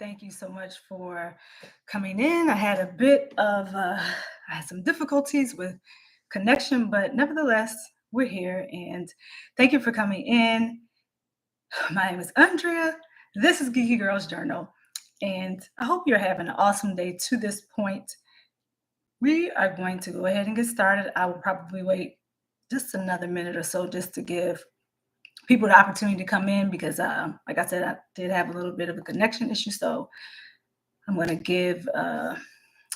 Thank you so much for coming in. I had a bit of, I had some difficulties with connection, but nevertheless, we're here. And thank you for coming in. My name is Andrea. This is Geeky Girls Journal. And I hope you're having an awesome day to this point. We are going to go ahead and get started. I will probably wait just another minute or so just to give people the opportunity to come in because, like I said, I did have a little bit of a connection issue. So I'm going to give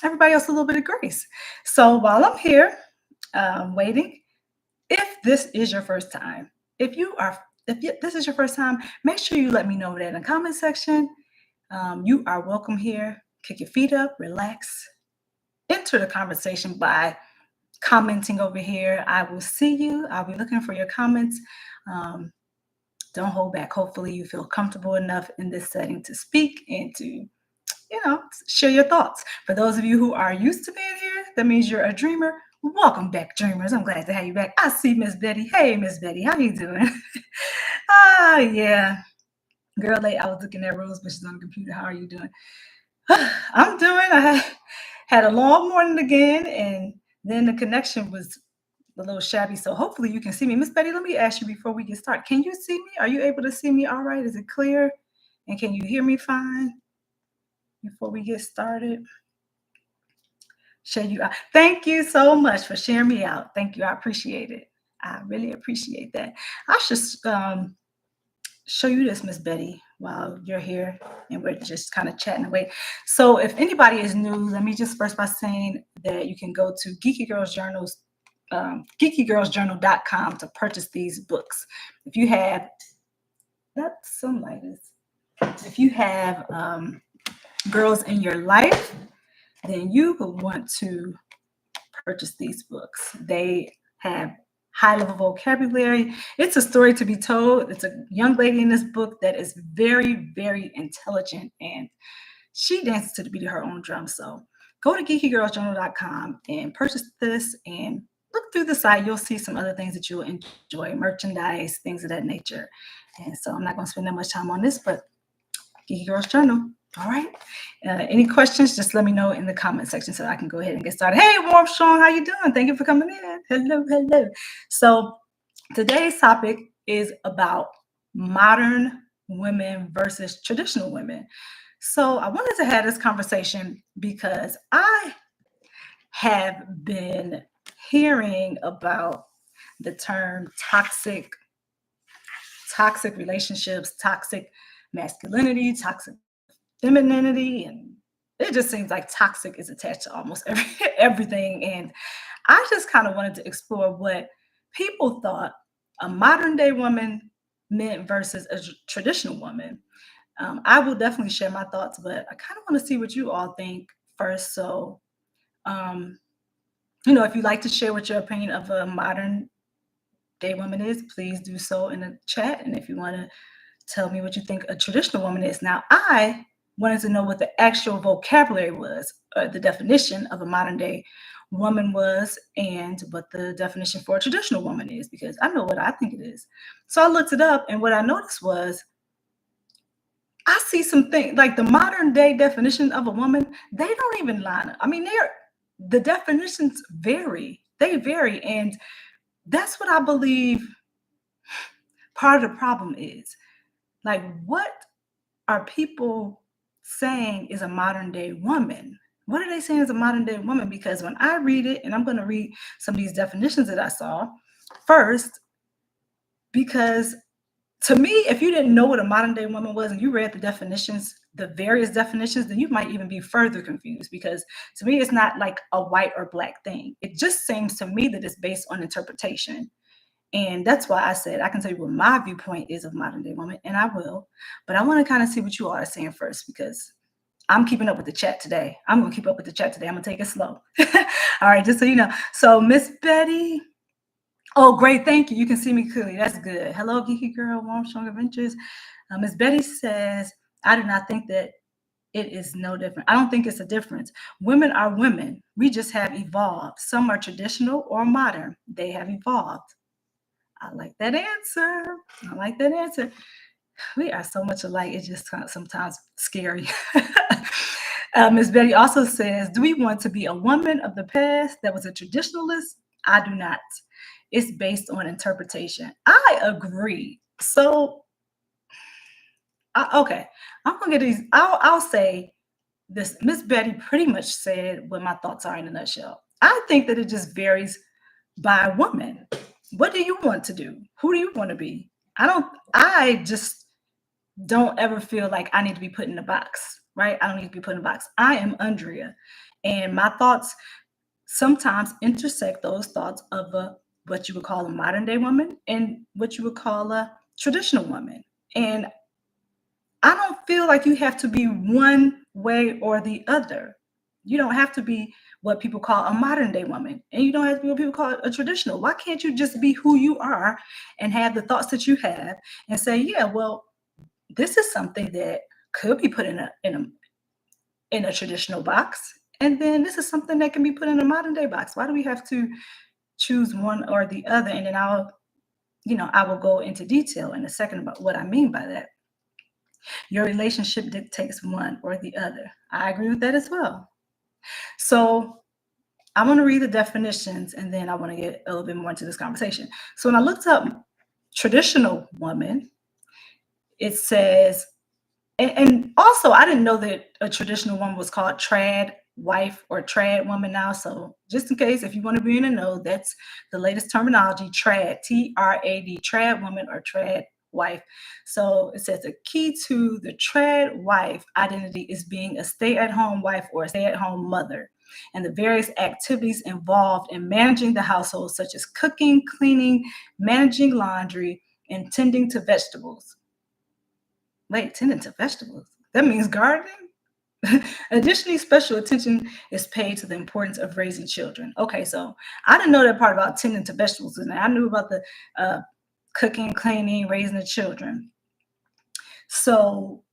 everybody else a little bit of grace. So while I'm here waiting, if this is your first time, if this is your first time, make sure you let me know that in the comment section. You are welcome here. Kick your feet up, relax, enter the conversation by commenting over here. I will see you. I'll be looking for your comments. Don't hold back. Hopefully you feel comfortable enough in this setting to speak and to share your thoughts. For those of you who are used to being here, that means you're a dreamer. Welcome back, dreamers. I'm glad to have you back. I see Miss Betty. Hey, Miss Betty, how you doing? Yeah. Girl, I was looking at Rose, but she's on the computer. How are you doing? I'm doing. I had a long morning again, and then the connection was a little shabby. So hopefully you can see me. Miss Betty, let me ask you before we get started. Can you see me? Are you able to see me all right? Is it clear? And can you hear me fine before we get started? Share you out. Thank you so much for sharing me out. Thank you. I appreciate it. I really appreciate that. I should show you this, Miss Betty, while you're here and we're just kind of chatting away. So if anybody is new, let me just first by saying that you can go to Geeky Girls Journals, geekygirlsjournal.com to purchase these books. If you have, that's some lighters. If you have girls in your life, then you will want to purchase these books. They have high level vocabulary. It's a story to be told. It's a young lady in this book that is very, very intelligent, and she dances to the beat of her own drum. So go to geekygirlsjournal.com and purchase this and look through the site. You'll see some other things that you'll enjoy, merchandise, things of that nature. And so I'm not going to spend that much time on this, but Geeky Girls Journal. All right. Any questions, just let me know in the comment section so I can go ahead and get started. Hey, Warm Strong, how you doing? Thank you for coming in. Hello, hello. So today's topic is about modern women versus traditional women. So I wanted to have this conversation because I have been hearing about the term toxic relationships, toxic masculinity, toxic femininity, and it just seems like toxic is attached to almost everything. And I just kind of wanted to explore what people thought a modern day woman meant versus a traditional woman. I will definitely share my thoughts, but I kind of want to see what you all think first. So, if you'd like to share what your opinion of a modern day woman is, please do so in the chat. And if you want to tell me what you think a traditional woman is. Now, I wanted to know what the actual vocabulary was, or the definition of a modern day woman was, and what the definition for a traditional woman is, because I know what I think it is. So I looked it up, and what I noticed was I see some things like the modern day definition of a woman, they don't even line up. I mean, the definitions vary. They vary. And that's what I believe part of the problem is. Like, what are people saying is a modern day woman? What are they saying is a modern day woman? Because when I read it, and I'm going to read some of these definitions that I saw first, because to me, if you didn't know what a modern day woman was and you read the definitions, the various definitions, then you might even be further confused, because to me, it's not like a white or black thing. It just seems to me that it's based on interpretation. And that's why I said I can tell you what my viewpoint is of modern day woman, and I will. But I want to kind of see what you all are saying first, because I'm keeping up with the chat today. I'm going to keep up with the chat today. I'm going to take it slow. All right, just so you know. So Miss Betty, oh, great. Thank you. You can see me clearly. That's good. Hello, Geeky Girl, Warm Strong Adventures. Miss Betty says, I do not think that it is no different. I don't think it's a difference. Women are women. We just have evolved. Some are traditional or modern. They have evolved. I like that answer. We are so much alike. It's just sometimes scary. Ms. Betty also says, "Do we want to be a woman of the past that was a traditionalist? I do not. It's based on interpretation." I agree. So, okay, I'm gonna get these. I'll say this. Miss Betty pretty much said what my thoughts are in a nutshell. I think that it just varies by woman. What do you want to do? Who do you want to be? I don't. I just don't ever feel like I need to be put in a box, right? I don't need to be put in a box. I am Andrea, and my thoughts sometimes intersect those thoughts of what you would call a modern day woman and what you would call a traditional woman. And I don't feel like you have to be one way or the other. You don't have to be what people call a modern day woman, and you don't have to be what people call a traditional. Why can't you just be who you are and have the thoughts that you have and say, yeah, well, this is something that could be put in a traditional box, and then this is something that can be put in a modern day box. Why do we have to choose one or the other? And then I will go into detail in a second about what I mean by that. Your relationship dictates one or the other. I agree with that as well. So I want to read the definitions and then I want to get a little bit more into this conversation. So when I looked up traditional woman, it says, and also I didn't know that a traditional woman was called trad wife or trad woman now. So just in case, if you want to be in the know, that's the latest terminology, trad, Trad, trad woman or trad wife. So it says the key to the trad wife identity is being a stay-at-home wife or a stay-at-home mother, and the various activities involved in managing the household, such as cooking, cleaning, managing laundry, and tending to vegetables. Wait, tending to vegetables? That means gardening? Additionally, special attention is paid to the importance of raising children. Okay, so I didn't know that part about tending to vegetables, and I knew about the uh, cooking, cleaning, raising the children. So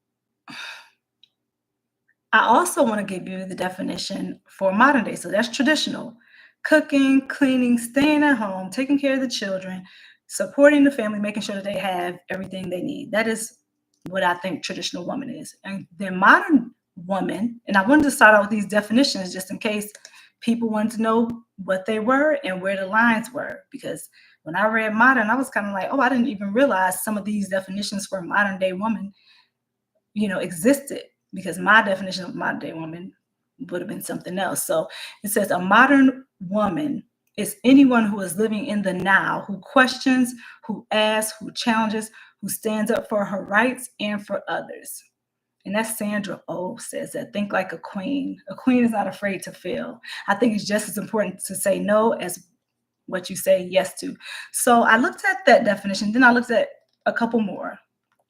I also want to give you the definition for modern day. So that's traditional: cooking, cleaning, staying at home, taking care of the children, supporting the family, making sure that they have everything they need. That is what I think traditional woman is. And then modern woman, and I wanted to start out with these definitions just in case people wanted to know what they were and where the lines were. Because when I read modern, I was kind of like, oh, I didn't even realize some of these definitions for modern day woman existed, because my definition of modern day woman would have been something else. So it says a modern woman is anyone who is living in the now, who questions, who asks, who challenges, who stands up for her rights and for others. And that's Sandra O says that. Think like a queen. A queen is not afraid to fail. I think it's just as important to say no as what you say yes to. So I looked at that definition, then I looked at a couple more.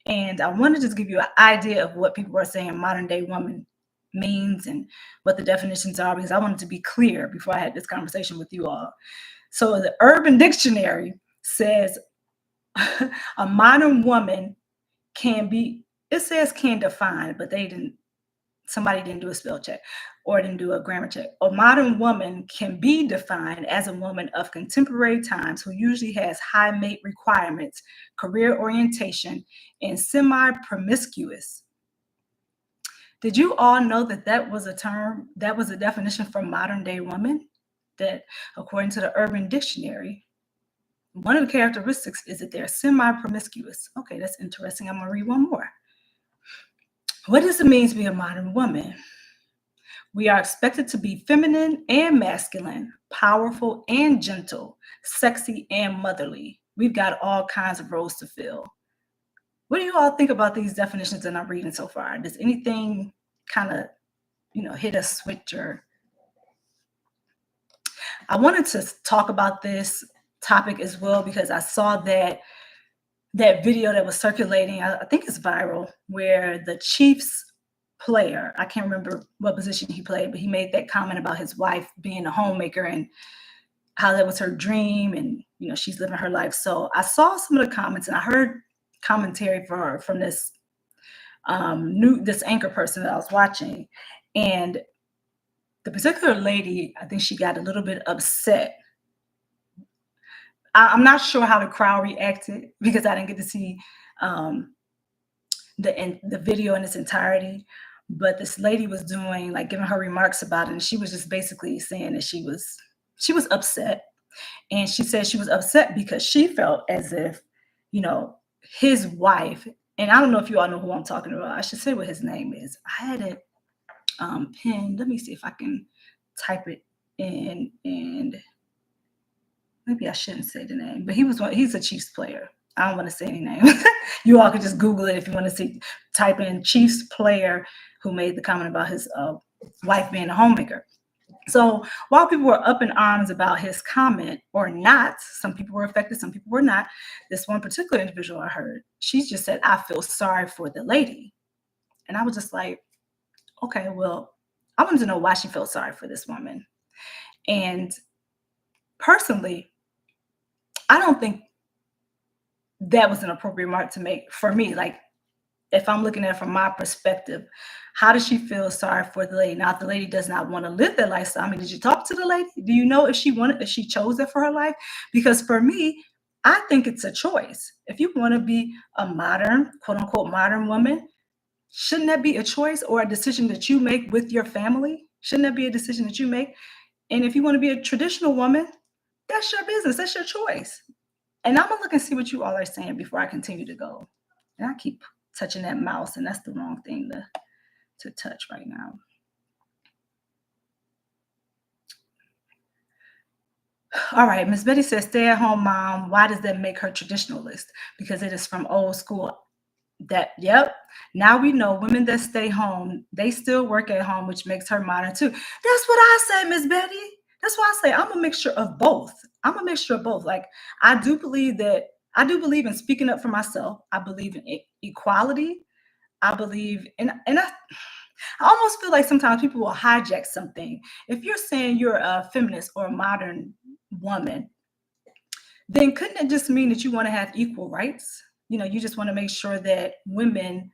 And I want to just give you an idea of what people are saying modern day woman means and what the definitions are, because I wanted to be clear before I had this conversation with you all. So the Urban Dictionary says a modern woman can be, it says can define, but somebody didn't do a spell check or didn't do a grammar check. A modern woman can be defined as a woman of contemporary times who usually has high mate requirements, career orientation, and semi-promiscuous. Did you all know that that was a term, that was a definition for modern day woman? That according to the Urban Dictionary, one of the characteristics is that they're semi-promiscuous. Okay, that's interesting. I'm gonna read one more. What does it mean to be a modern woman? We are expected to be feminine and masculine, powerful and gentle, sexy and motherly. We've got all kinds of roles to fill. What do you all think about these definitions that I'm reading so far? Does anything kind of, hit a switch? Or I wanted to talk about this topic as well because I saw that video that was circulating, I think it's viral, where the Chiefs player, I can't remember what position he played, but he made that comment about his wife being a homemaker and how that was her dream, and she's living her life. So I saw some of the comments and I heard commentary from this this anchor person that I was watching, and the particular lady, I think she got a little bit upset. I'm not sure how the crowd reacted because I didn't get to see the video in its entirety, but this lady was doing like giving her remarks about it, and she was just basically saying that she was upset, and she said she was upset because she felt as if, you know, his wife, and I don't know if you all know who I'm talking about. I should say what his name is. I had it pinned. Let me see if I can type it in, and maybe I shouldn't say the name, but he's a Chiefs player. I don't want to say any name. You all can just Google it if you want to see, type in Chiefs player who made the comment about his wife being a homemaker. So while people were up in arms about his comment or not, some people were affected, some people were not. This one particular individual I heard, she just said, I feel sorry for the lady. And I was just like, okay, well, I wanted to know why she felt sorry for this woman. And personally, I don't think that was an appropriate remark to make for me. Like, if I'm looking at it from my perspective, how does she feel sorry for the lady? Now, if the lady does not want to live that lifestyle, I mean, did you talk to the lady? Do you know if she chose it for her life? Because for me, I think it's a choice. If you want to be a modern, quote unquote, modern woman, shouldn't that be a choice or a decision that you make with your family? Shouldn't that be a decision that you make? And if you want to be a traditional woman, that's your business. That's your choice. And I'm gonna look and see what you all are saying before I continue to go. And I keep touching that mouse, and that's the wrong thing to touch right now. All right, Miss Betty says, stay at home mom. Why does that make her traditionalist? Because it is from old school. Yep. Now we know women that stay home, they still work at home, which makes her modern too. That's what I say, Miss Betty. That's why I say I'm a mixture of both. I'm a mixture of both. Like, I do believe in speaking up for myself. I believe in equality. I believe I almost feel like sometimes people will hijack something. If you're saying you're a feminist or a modern woman, then couldn't it just mean that you want to have equal rights? You just want to make sure that women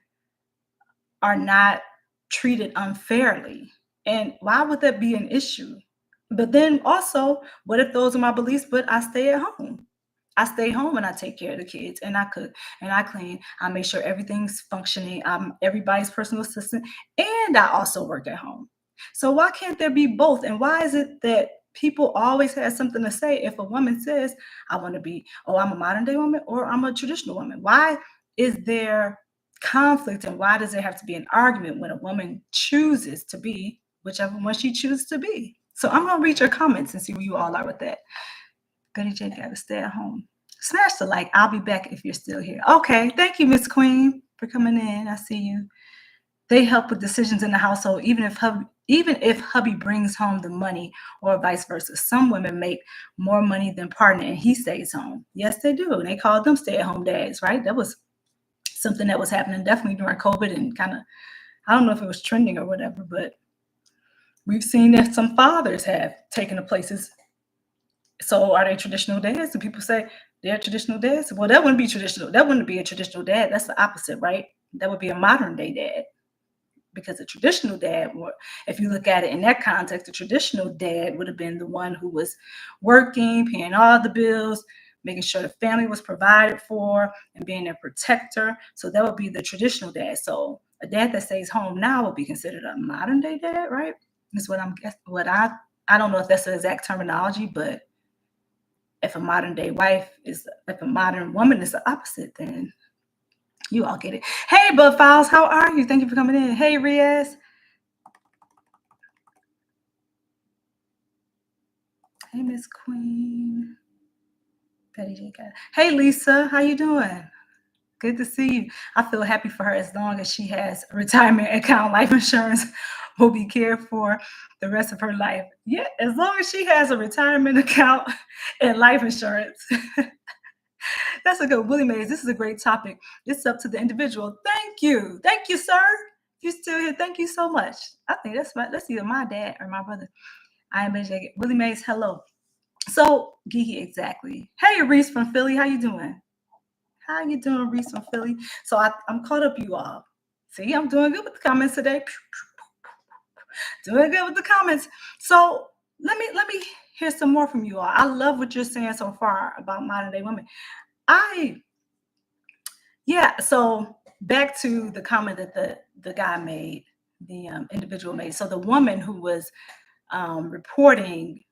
are not treated unfairly. And why would that be an issue? But then also, what if those are my beliefs, but I stay at home? I stay home and I take care of the kids, and I cook and I clean. I make sure everything's functioning. I'm everybody's personal assistant, and I also work at home. So why can't there be both? And why is it that people always have something to say if a woman says, I want to be, oh, I'm a modern day woman or I'm a traditional woman? Why is there conflict, and why does there have to be an argument when a woman chooses to be whichever one she chooses to be? So I'm going to read your comments and see where you all are with that. Betty J got to stay at home. Smash the like. I'll be back if you're still here. Okay. Thank you, Miss Queen, for coming in. I see you. They help with decisions in the household, even if hubby brings home the money, or vice versa. Some women make more money than partner and he stays home. Yes, they do. And they call them stay-at-home dads, right? That was something that was happening definitely during COVID, and kind of, I don't know if it was trending or whatever, but we've seen that some fathers have taken the places. So are they traditional dads? Do people say they're traditional dads? Well, that wouldn't be traditional. That wouldn't be a traditional dad. That's the opposite, right? That would be a modern day dad. Because a traditional dad, if you look at it in that context, a traditional dad would have been the one who was working, paying all the bills, making sure the family was provided for, and being a protector. So that would be the traditional dad. So a dad that stays home now would be considered a modern day dad, right? That's what I'm guessing. I don't know if that's the exact terminology, but if a modern woman is the opposite, then you all get it. Hey, Bud Files, how are you? Thank you for coming in. Hey, Riaz. Hey, Miss Queen. Betty J. Hey, Lisa, how you doing? Good to see you. I feel happy for her. As long as she has a retirement account, life insurance will be cared for the rest of her life. Yeah, as long as she has a retirement account and life insurance. That's a good. Willie Mays, this is a great topic. It's up to the individual. Thank you. Thank you, sir. You still here. Thank you so much. I think that's either my dad or my brother. I am Willie Mays, hello. So, Geeky, exactly. Hey, Reese from Philly. How you doing? How you doing, Reese from Philly? So I'm caught up, you all. See, I'm doing good with the comments today. Doing good with the comments. So let me hear some more from you all. I love what you're saying so far about modern day women. So back to the comment that the guy made, the individual made. So the woman who was reporting,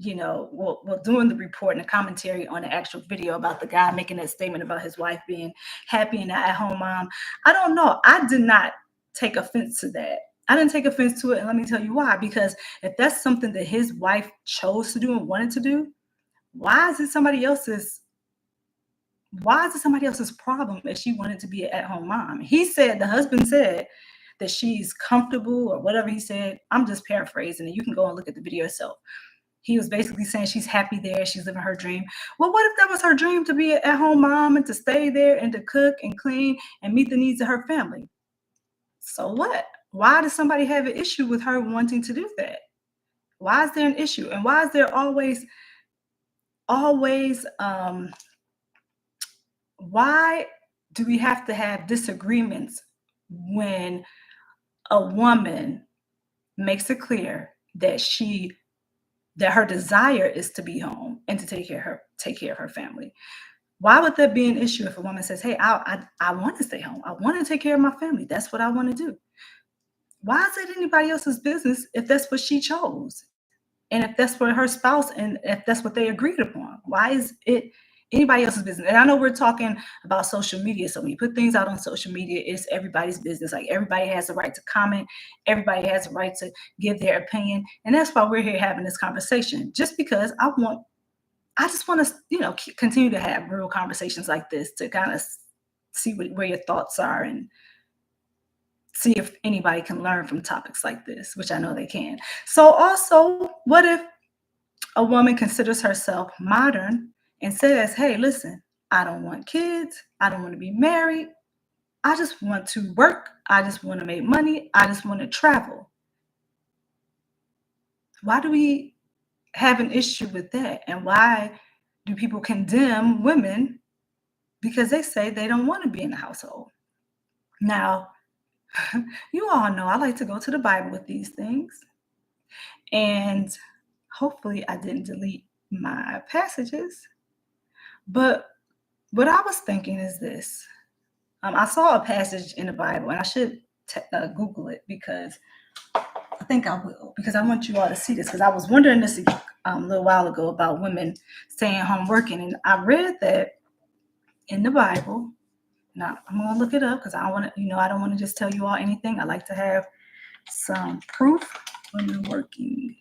doing the report and the commentary on the actual video about the guy making that statement about his wife being happy and at home mom. I don't know. I did not take offense to that. I didn't take offense to it. And let me tell you why. Because if that's something that his wife chose to do and wanted to do, why is it somebody else's? Why is it somebody else's problem if she wanted to be an at-home mom? The husband said that she's comfortable or whatever he said. I'm just paraphrasing, and you can go and look at the video yourself. He was basically saying she's happy there, she's living her dream. Well, what if that was her dream, to be an at-home mom and to stay there and to cook and clean and meet the needs of her family? So what? Why does somebody have an issue with her wanting to do that? Why is there an issue? And why is there always why do we have to have disagreements when a woman makes it clear that her desire is to be home and to take care of her family? Why would that be an issue if a woman says, hey, I want to stay home, I want to take care of my family, that's what I want to do? Why is it anybody else's business if that's what she chose? And if that's what her spouse, and if that's what they agreed upon, why is it anybody else's business? And I know we're talking about social media. So when you put things out on social media, it's everybody's business. Like, everybody has the right to comment. Everybody has the right to give their opinion. And that's why we're here having this conversation. Just because I just want to, continue to have real conversations like this to kind of see where your thoughts are and see if anybody can learn from topics like this, which I know they can. So also, what if a woman considers herself modern and says, hey, listen, I don't want kids, I don't want to be married, I just want to work, I just want to make money, I just want to travel? Why do we have an issue with that? And why do people condemn women because they say they don't want to be in the household? Now, you all know I like to go to the Bible with these things. And hopefully I didn't delete my passages. But what I was thinking is this. I saw a passage in the Bible, and I should Google it, because I think I will, because I want you all to see this, because I was wondering this a little while ago about women staying home working. And I read that in the Bible. Now, I'm going to look it up because I don't want to just tell you all anything. I like to have some proof. Women working.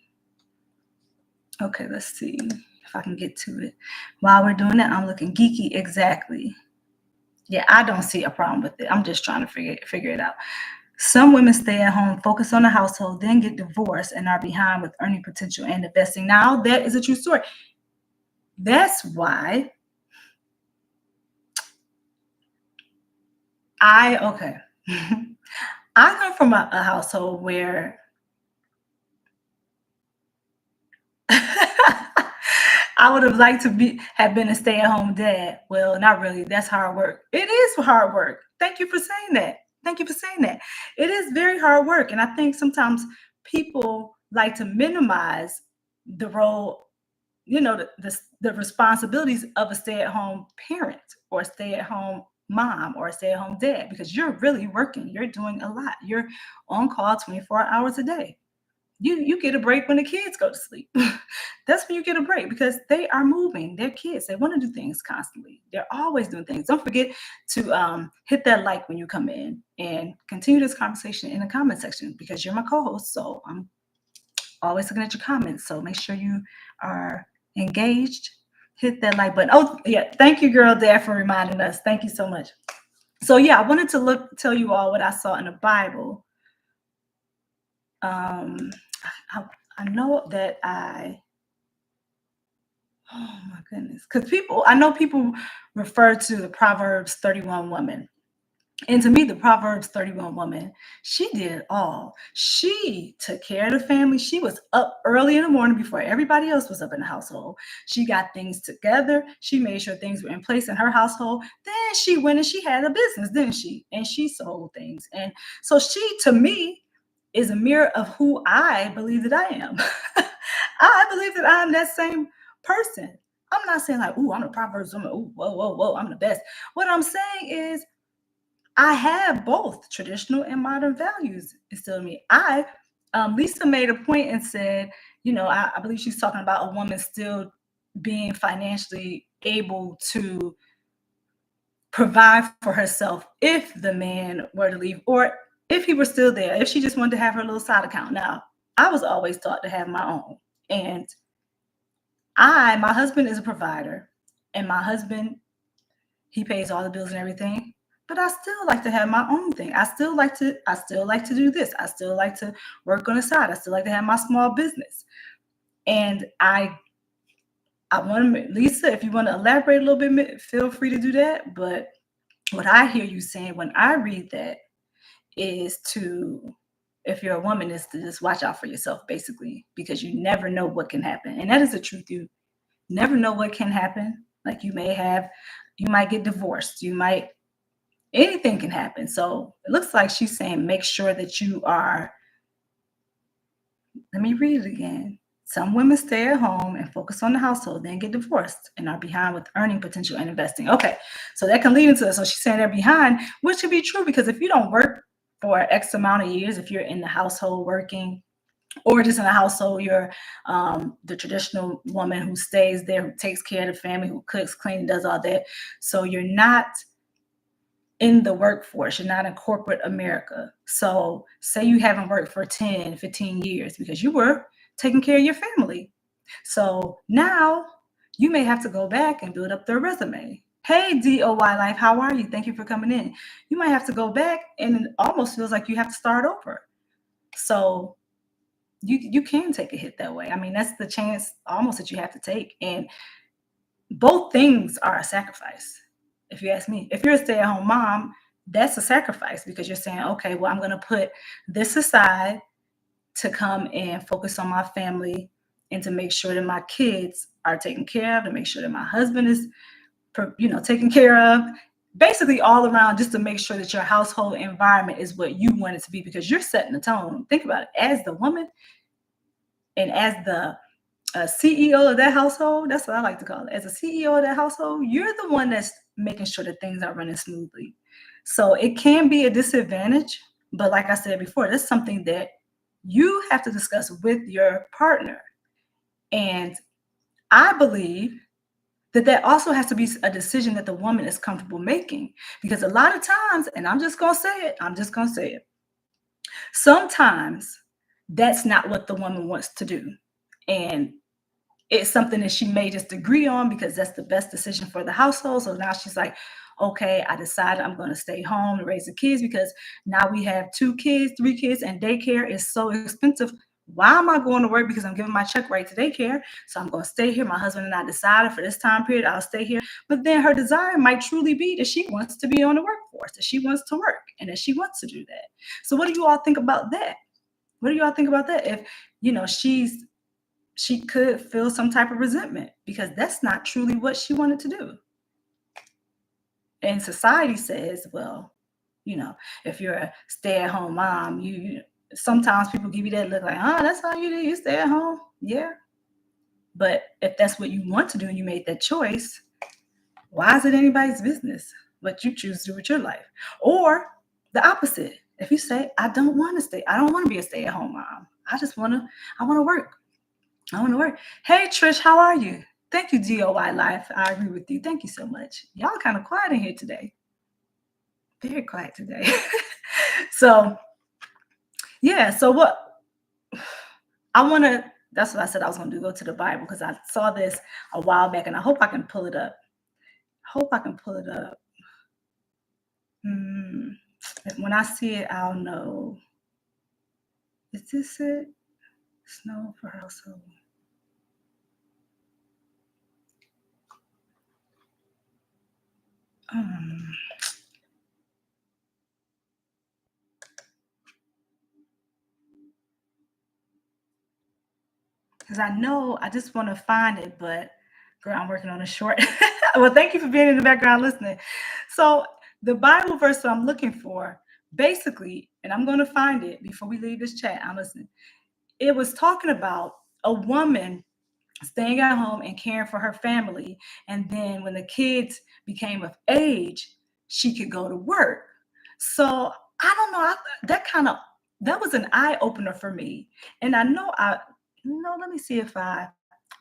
Okay, let's see if I can get to it. While we're doing that, I'm looking geeky. Exactly. Yeah, I don't see a problem with it. I'm just trying to figure it out. Some women stay at home, focus on the household, then get divorced and are behind with earning potential and investing. Now, that is a true story. That's why I come from a household where I would have liked to have been a stay-at-home dad. Well, not really. That's hard work. It is hard work. Thank you for saying that. It is very hard work. And I think sometimes people like to minimize the role, the responsibilities of a stay-at-home parent or a stay-at-home mom or a stay-at-home dad, because you're really working. You're doing a lot. You're on call 24 hours a day. You get a break when the kids go to sleep. That's when you get a break, because they are moving. They're kids. They want to do things constantly. They're always doing things. Don't forget to hit that like when you come in, and continue this conversation in the comment section, because you're my co-host. So I'm always looking at your comments. So make sure you are engaged. Hit that like button. Oh, yeah. Thank you, girl, Dad, for reminding us. Thank you so much. So yeah, I wanted to tell you all what I saw in the Bible. I know that oh my goodness, because I know people refer to the Proverbs 31 woman. And to me, the Proverbs 31 woman, she did it all. She took care of the family. She was up early in the morning before everybody else was up in the household. She got things together. She made sure things were in place in her household. Then she went and she had a business, didn't she? And she sold things. And so she, to me, is a mirror of who I believe that I am. I believe that I'm that same person. I'm not saying like, ooh, I'm a Proverbs woman. Ooh, whoa, I'm the best. What I'm saying is, I have both traditional and modern values instilled in me. Lisa made a point and said, I believe she's talking about a woman still being financially able to provide for herself if the man were to leave, or if he were still there, if she just wanted to have her little side account. Now, I was always taught to have my own. And my husband is a provider, and my husband, he pays all the bills and everything. But I still like to have my own thing. I still like to do this. I still like to work on the side. I still like to have my small business. And I want to, Lisa, if you want to elaborate a little bit, feel free to do that. But what I hear you saying when I read that is to, if you're a woman, is to just watch out for yourself, basically, because you never know what can happen. And that is the truth. You never know what can happen. Like you might get divorced. Anything can happen. So it looks like she's saying, make sure that you are, let me read it again. Some women stay at home and focus on the household, then get divorced and are behind with earning potential and investing. Okay, so that can lead into it. So she's saying they're behind, which should be true, because if you don't work for X amount of years, if you're in the household working, or just in a household, you're the traditional woman who stays there, who takes care of the family, who cooks, cleans, does all that. So you're not in the workforce, you're not in corporate America. So say you haven't worked for 10, 15 years because you were taking care of your family. So now you may have to go back and build up their resume. Hey, DOY Life, how are you? Thank you for coming in. You might have to go back, and it almost feels like you have to start over. So you can take a hit that way. I mean, that's the chance almost that you have to take. And both things are a sacrifice. If you ask me, if you're a stay-at-home mom, that's a sacrifice, because you're saying, okay, well, I'm going to put this aside to come and focus on my family and to make sure that my kids are taken care of, to make sure that my husband is, taken care of, basically all around, just to make sure that your household environment is what you want it to be, because you're setting the tone. Think about it. As the woman and as the CEO of that household, that's what I like to call it. As a CEO of that household, you're the one that's making sure that things are running smoothly. So it can be a disadvantage, but like I said before, that's something that you have to discuss with your partner. And I believe that also has to be a decision that the woman is comfortable making, because a lot of times, and I'm just going to say it, sometimes that's not what the woman wants to do. And it's something that she may just agree on because that's the best decision for the household. So now she's like, okay, I decided I'm going to stay home and raise the kids, because now we have 2 kids, 3 kids, and daycare is so expensive. Why am I going to work? Because I'm giving my check right to daycare. So I'm going to stay here. My husband and I decided for this time period, I'll stay here. But then her desire might truly be that she wants to be on the workforce, that she wants to work, and that she wants to do that. So what do you all think about that? What do you all think about that? If, she could feel some type of resentment because that's not truly what she wanted to do. And society says, well, if you're a stay-at-home mom, you sometimes people give you that look like, that's all you do, you stay at home. Yeah. But if that's what you want to do and you made that choice, why is it anybody's business what you choose to do with your life? Or the opposite. If you say, I don't want to be a stay-at-home mom. I want to work. I want to work. Hey, Trish, how are you? Thank you, DOY Life. I agree with you. Thank you so much. Y'all kind of quiet in here today. Very quiet today. So, yeah. So what that's what I said I was going to do, go to the Bible, because I saw this a while back, and I hope I can pull it up. When I see it, I'll know. Is this it? Snow for household. Because I know I just want to find it, but girl, I'm working on a short. Well, thank you for being in the background listening. So the Bible verse that I'm looking for, basically, and I'm going to find it before we leave this chat, I'm listening. It was talking about a woman staying at home and caring for her family. And then when the kids became of age, she could go to work. So I don't know. That was an eye opener for me. And I know let me see if I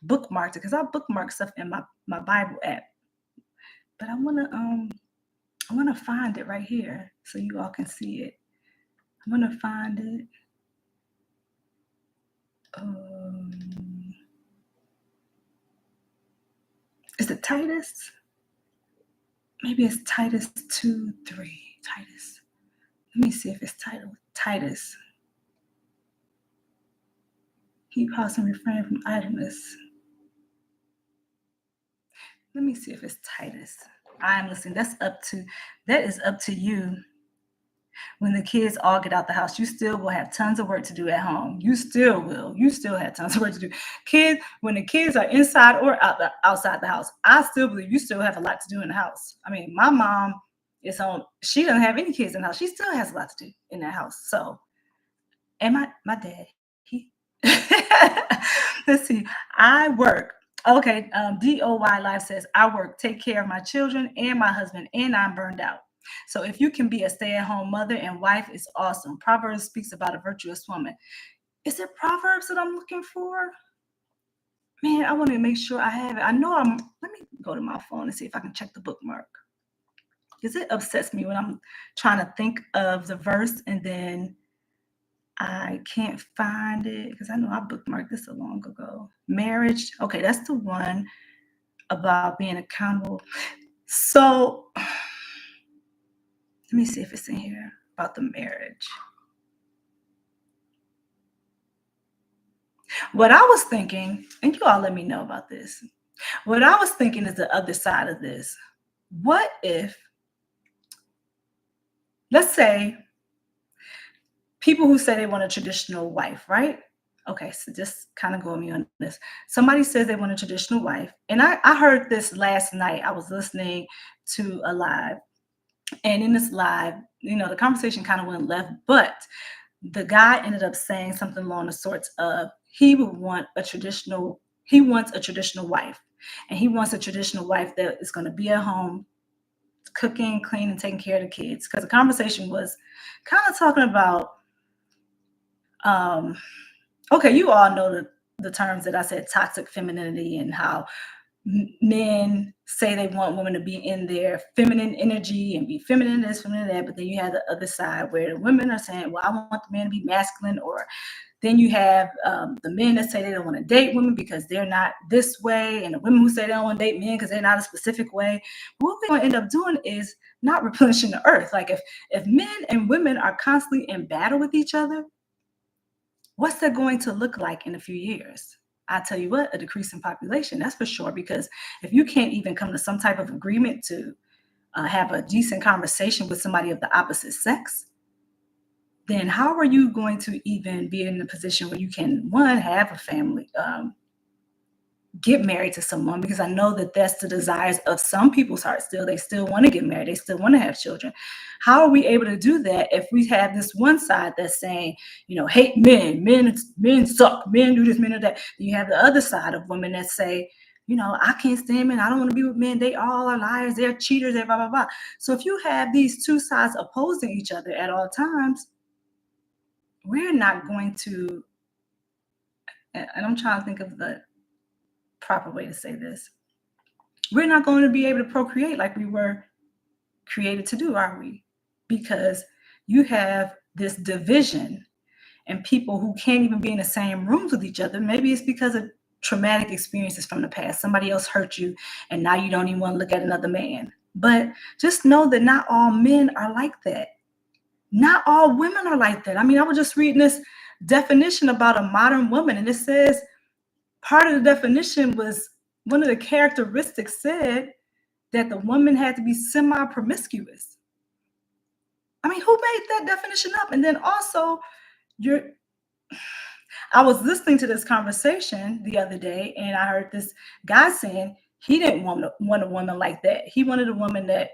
bookmarked it because I bookmark stuff in my Bible app. But I wanna find it right here so you all can see it. I'm gonna find it. Um, is it Titus? Maybe it's Titus 2:3. Titus. Let me see if it's Titus. Keep house and refrain from idleness. Let me see if it's Titus. I'm listening. That is up to you. When the kids all get out the house, you still will have tons of work to do at home. You still will. You still have tons of work to do. When the kids are inside or outside the house, I still believe you still have a lot to do in the house. I mean, my mom she doesn't have any kids in the house. She still has a lot to do in that house. So, and my dad, he let's see, I work. Okay, DOY Life says, I work, take care of my children and my husband, and I'm burned out. So if you can be a stay-at-home mother and wife, it's awesome. Proverbs speaks about a virtuous woman. Is it Proverbs that I'm looking for? Man, I want to make sure I have it. Let me go to my phone and see if I can check the bookmark. Because it upsets me when I'm trying to think of the verse and then I can't find it because I know I bookmarked this so long ago. Marriage. Okay, that's the one about being accountable. So let me see if it's in here about the marriage. What I was thinking, and you all let me know about this. What I was thinking is the other side of this. What if, let's say, people who say they want a traditional wife, right? Okay, so just kind of go with me on this. Somebody says they want a traditional wife. And I heard this last night. I was listening to a live. And in this live, the conversation kind of went left, but the guy ended up saying something along the sorts of he wants a traditional wife. And he wants a traditional wife that is going to be at home, cooking, cleaning, taking care of the kids. Because the conversation was kind of talking about um, okay, you all know the terms that I said, toxic femininity, and how men say they want women to be in their feminine energy and be feminine this, feminine that, but then you have the other side where the women are saying, well, I want the man to be masculine, or then you have the men that say they don't want to date women because they're not this way, and the women who say they don't want to date men because they're not a specific way. What we're going to end up doing is not replenishing the earth. Like if men and women are constantly in battle with each other, what's that going to look like in a few years? I tell you what, a decrease in population, that's for sure. Because if you can't even come to some type of agreement to have a decent conversation with somebody of the opposite sex, then how are you going to even be in a position where you can, one, have a family, get married to someone? Because I know that that's the desires of some people's hearts still. They still want to get married. They still want to have children. How are we able to do that if we have this one side that's saying, hate men suck, men do this, men do that. Then you have the other side of women that say, I can't stand men. I don't want to be with men. They all are liars. They're cheaters. They're blah, blah, blah. So if you have these two sides opposing each other at all times, we're not going to, and I'm trying to think of the proper way to say this, we're not going to be able to procreate like we were created to do, are we? Because you have this division and people who can't even be in the same rooms with each other. Maybe it's because of traumatic experiences from the past. Somebody else hurt you, and now you don't even want to look at another man. But just know that not all men are like that. Not all women are like that. I mean, I was just reading this definition about a modern woman, and it says part of the definition was one of the characteristics said that the woman had to be semi-promiscuous. I mean, who made that definition up? And then also, I was listening to this conversation the other day, and I heard this guy saying he didn't want a woman like that. He wanted a woman that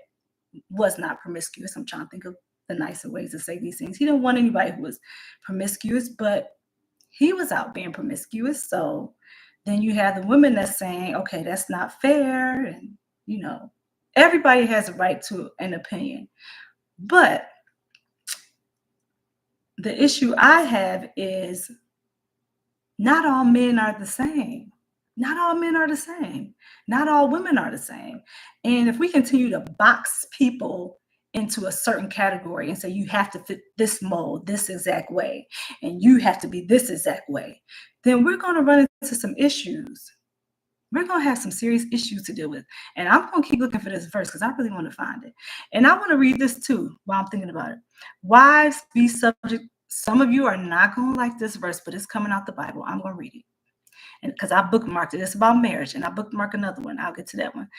was not promiscuous. I'm trying to think of the nicer ways to say these things. He didn't want anybody who was promiscuous, but he was out being promiscuous. So then you have the women that's saying, okay, that's not fair. And, everybody has a right to an opinion. But the issue I have is not all men are the same. Not all men are the same. Not all women are the same. And if we continue to box people into a certain category and say you have to fit this mold, this exact way, and you have to be this exact way, then we're going to run into some issues. We're going to have some serious issues to deal with. And I'm going to keep looking for this verse because I really want to find it. And I want to read this too while I'm thinking about it. Wives, be subject. Some of you are not going to like this verse, but it's coming out the Bible. I'm going to read it. And because I bookmarked it. It's about marriage. And I bookmark another one. I'll get to that one.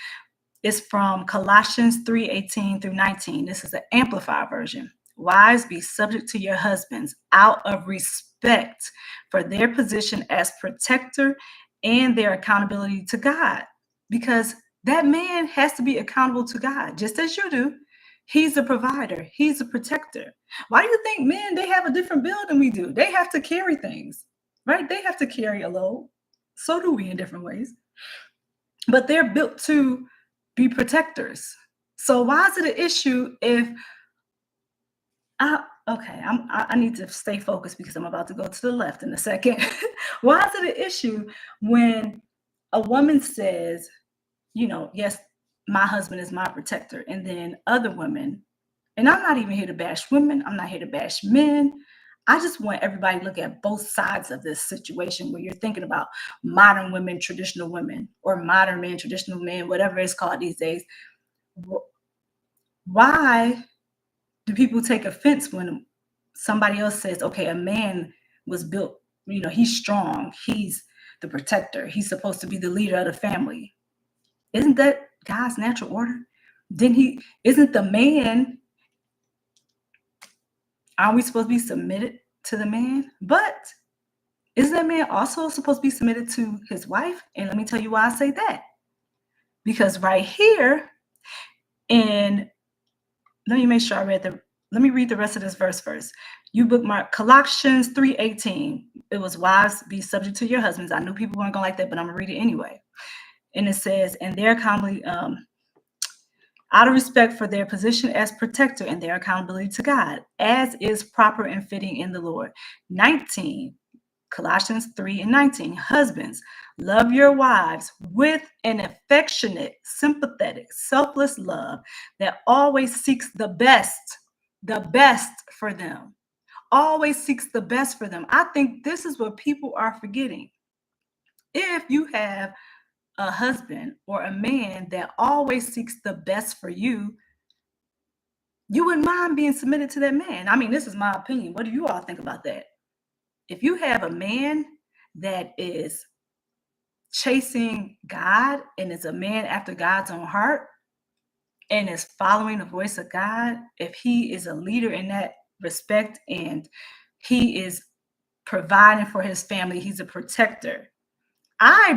It's from Colossians 3:18 through 19. This is the Amplified version. Wives, be subject to your husbands out of respect for their position as protector and their accountability to God. Because that man has to be accountable to God, just as you do. He's a provider. He's a protector. Why do you think men, they have a different bill than we do? They have to carry things, right? They have to carry a load. So do we in different ways. But they're built to be protectors. So why is it an issue if I need to stay focused because I'm about to go to the left in a second. Why is it an issue when a woman says, yes, my husband is my protector, and then other women, and I'm not even here to bash women, I'm not here to bash men. I just want everybody to look at both sides of this situation where you're thinking about modern women, traditional women, or modern men, traditional men, whatever it's called these days. Why do people take offense when somebody else says, okay, a man was built, he's strong, he's the protector, he's supposed to be the leader of the family? Isn't that God's natural order? Isn't the man, aren't we supposed to be submitted to the man? But isn't that man also supposed to be submitted to his wife? And let me tell you why I say that. Because right here, and let me make sure let me read the rest of this verse first. You bookmark Colossians 3:18. It was wives, be subject to your husbands. I knew people weren't going to like that, but I'm going to read it anyway. And it says, and their accountability, out of respect for their position as protector and their accountability to God, as is proper and fitting in the Lord. 19, Colossians 3:19. Husbands, love your wives with an affectionate, sympathetic, selfless love that always seeks the best for them. Always seeks the best for them. I think this is what people are forgetting. If you have a husband or a man that always seeks the best for you, you wouldn't mind being submitted to that man. I mean, this is my opinion. What do you all think about that? If you have a man that is chasing God and is a man after God's own heart and is following the voice of God, if he is a leader in that respect and he is providing for his family, he's a protector, I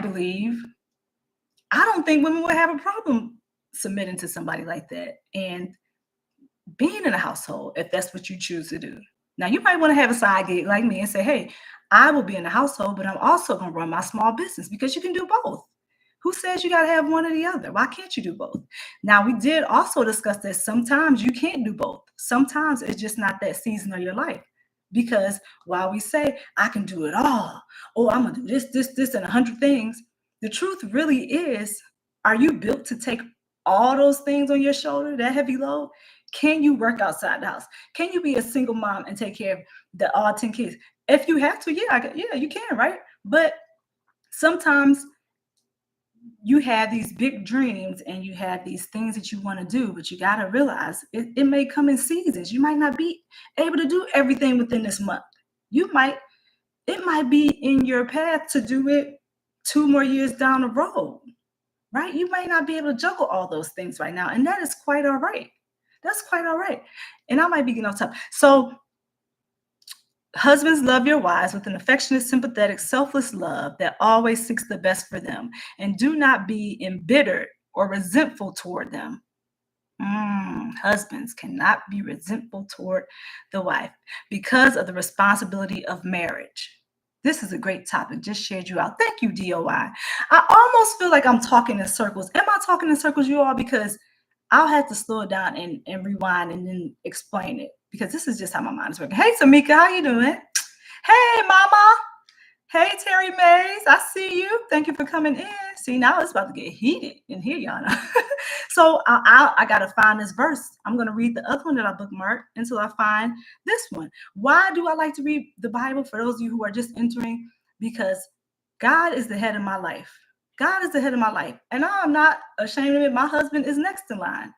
don't think women would have a problem submitting to somebody like that and being in a household if that's what you choose to do. Now, you might want to have a side gig like me and say, hey, I will be in the household, but I'm also going to run my small business, because you can do both. Who says you got to have one or the other? Why can't you do both? Now, we did also discuss that sometimes you can't do both. Sometimes it's just not that season of your life. Because while we say, I can do it all, oh, I'm going to do this, and 100 things, the truth really is, are you built to take all those things on your shoulder, that heavy load? Can you work outside the house? Can you be a single mom and take care of all 10 kids? If you have to, yeah, you can, right? But sometimes you have these big dreams and you have these things that you want to do, but you got to realize it may come in seasons. You might not be able to do everything within this month. It might be in your path to do it 2 more years down the road, right? You might not be able to juggle all those things right now. And that is quite all right. That's quite all right. And I might be getting off top. So husbands, love your wives with an affectionate, sympathetic, selfless love that always seeks the best for them, and do not be embittered or resentful toward them. Husbands cannot be resentful toward the wife because of the responsibility of marriage. This is a great topic. Just shared you out. Thank you, DOI. I almost feel like I'm talking in circles. Am I talking in circles, you all? Because I'll have to slow it down and rewind and then explain it. because this is just how my mind is working. Hey, Tamika, how you doing? Hey, Mama. Hey, Terry Mays, I see you. Thank you for coming in. See, now it's about to get heated in here, Yana. So I got to find this verse. I'm going to read the other one that I bookmarked until I find this one. Why do I like to read the Bible? For those of you who are just entering, because God is the head of my life. God is the head of my life. And I'm not ashamed of it. My husband is next in line.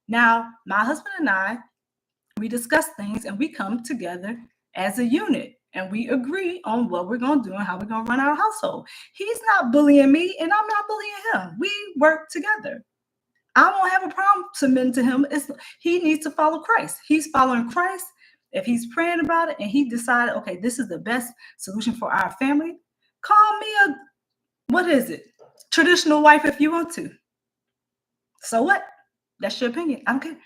Now, my husband and I, we discuss things and we come together as a unit and we agree on what we're going to do and how we're going to run our household. He's not bullying me and I'm not bullying him. We work together. I won't have a problem submitting to him. He needs to follow Christ. He's following Christ. If he's praying about it and he decided, okay, this is the best solution for our family, call me what is it? Traditional wife if you want to. So what? That's your opinion. I don't care.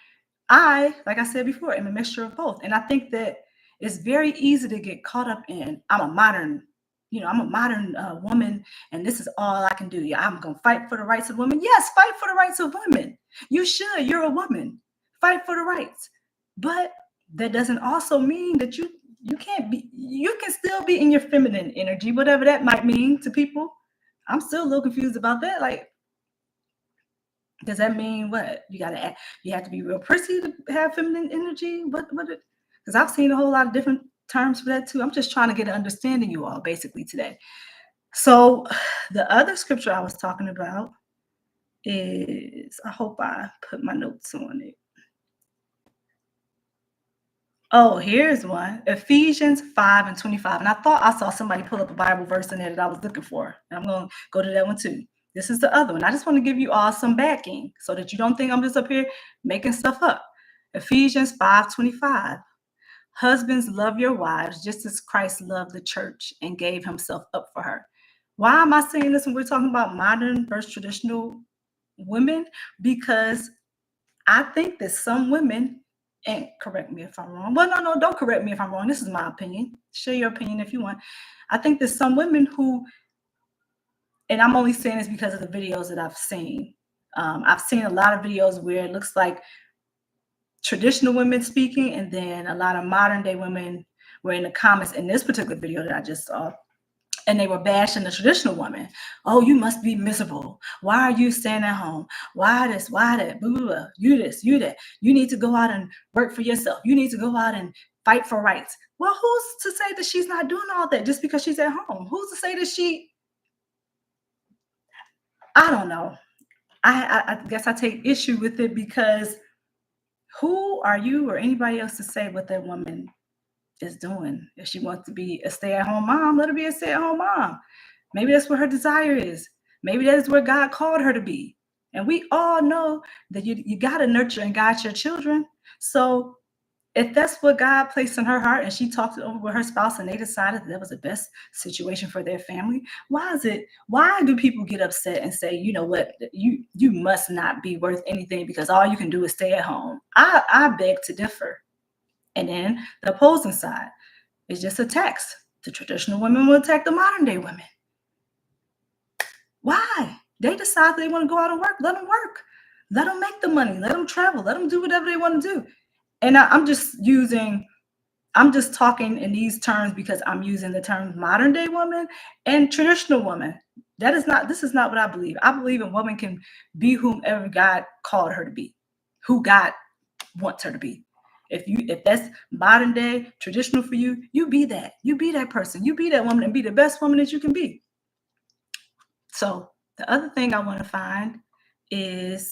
Like I said before, am a mixture of both. And I think that it's very easy to get caught up in, I'm a modern woman, and this is all I can do. Yeah, I'm going to fight for the rights of women. Yes, fight for the rights of women. You should. You're a woman. Fight for the rights. But that doesn't also mean that you can't be, you can still be in your feminine energy, whatever that might mean to people. I'm still a little confused about that. Like, does that mean what? You have to be real prissy to have feminine energy? Because I've seen a whole lot of different terms for that too. I'm just trying to get an understanding, you all, basically today. So the other scripture I was talking about is, I hope I put my notes on it. Oh, here's one. Ephesians 5:25. And I thought I saw somebody pull up a Bible verse in there that I was looking for. And I'm going to go to that one too. This is the other one. I just want to give you all some backing so that you don't think I'm just up here making stuff up. Ephesians 5:25. Husbands, love your wives just as Christ loved the church and gave himself up for her. Why am I saying this when we're talking about modern versus traditional women? Because I think that some women, and correct me if I'm wrong. Well, no, don't correct me if I'm wrong. This is my opinion. Share your opinion if you want. I think there's some women who, and I'm only saying this because of the videos that I've seen. I've seen a lot of videos where it looks like traditional women speaking, and then a lot of modern day women were in the comments in this particular video that I just saw, and they were bashing the traditional woman. Oh, you must be miserable. Why are you staying at home? Why this? Why that? Blah, blah, blah. You this, you that. You need to go out and work for yourself. You need to go out and fight for rights. Well, who's to say that she's not doing all that just because she's at home? Who's to say that I don't know. I guess I take issue with it because who are you or anybody else to say what that woman is doing? If she wants to be a stay-at-home mom, let her be a stay-at-home mom. Maybe that's what her desire is. Maybe that is where God called her to be. And we all know that you got to nurture and guide your children. So if that's what God placed in her heart and she talked it over with her spouse and they decided that was the best situation for their family, why do people get upset and say, you know what, you must not be worth anything because all you can do is stay at home? I beg to differ. And then the opposing side is just attacks. The traditional women will attack the modern day women. Why? They decide they want to go out and work. Let them work. Let them make the money. Let them travel. Let them do whatever they want to do. And I'm just talking in these terms because I'm using the term modern day woman and traditional woman. This is not what I believe. I believe a woman can be whomever God called her to be, who God wants her to be. If that's modern day traditional for you, you be that. You be that person. You be that woman and be the best woman that you can be. So the other thing I want to find is,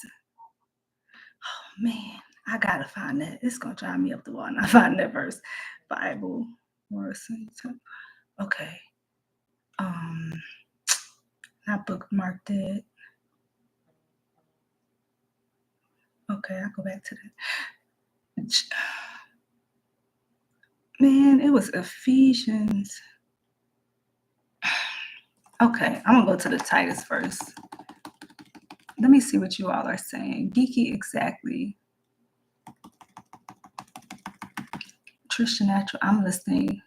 oh man, I gotta find that. It's gonna drive me up the wall. Not finding that verse. Bible verse. Okay. I bookmarked it. Okay, I'll go back to that. Man, it was Ephesians. Okay, I'm gonna go to the Titus first. Let me see what you all are saying. Geeky, exactly. Trisha Natural, I'm listening.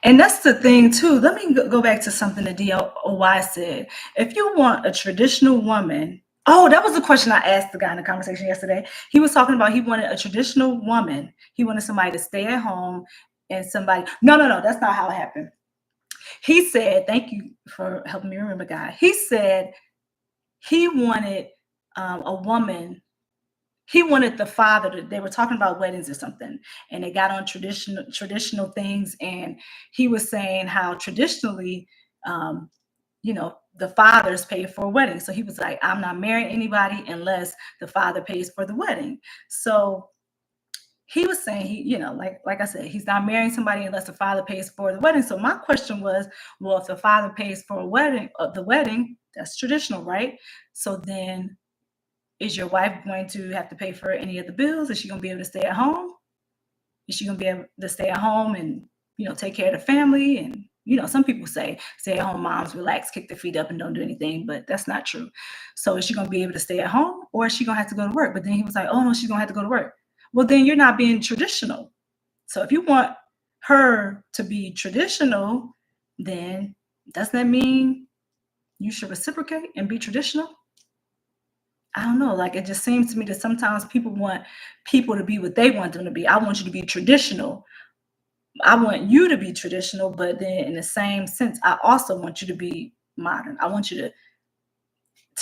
And that's the thing too. Let me go back to something that DOY said. If you want a traditional woman Oh, that was the question I asked the guy in the conversation yesterday. He was talking about he wanted a traditional woman. He wanted somebody to stay at home and somebody. No, no, no. That's not how it happened. He said, "Thank you for helping me remember, guy." He said he wanted a woman. He wanted the father to, they were talking about weddings or something, and they got on traditional things, and he was saying how traditionally, um, the fathers pay for a wedding. So he was like, I'm not marrying anybody unless the father pays for the wedding. So he was saying like I said, he's not marrying somebody unless the father pays for the wedding. So my question was, well, if the father pays for a wedding, the wedding, that's traditional, right? So then is your wife going to have to pay for any of the bills? Is she going to be able to stay at home? Is she going to be able to stay at home and, take care of the family? And, some people say stay at home moms relax, kick their feet up and don't do anything, but that's not true. So is she going to be able to stay at home, or is she going to have to go to work? But then he was like, oh no, she's going to have to go to work. Well, then you're not being traditional. So if you want her to be traditional, then doesn't that mean you should reciprocate and be traditional? I don't know. Like, it just seems to me that sometimes people want people to be what they want them to be. I want you to be traditional. I want you to be traditional, but then in the same sense, I also want you to be modern. I want you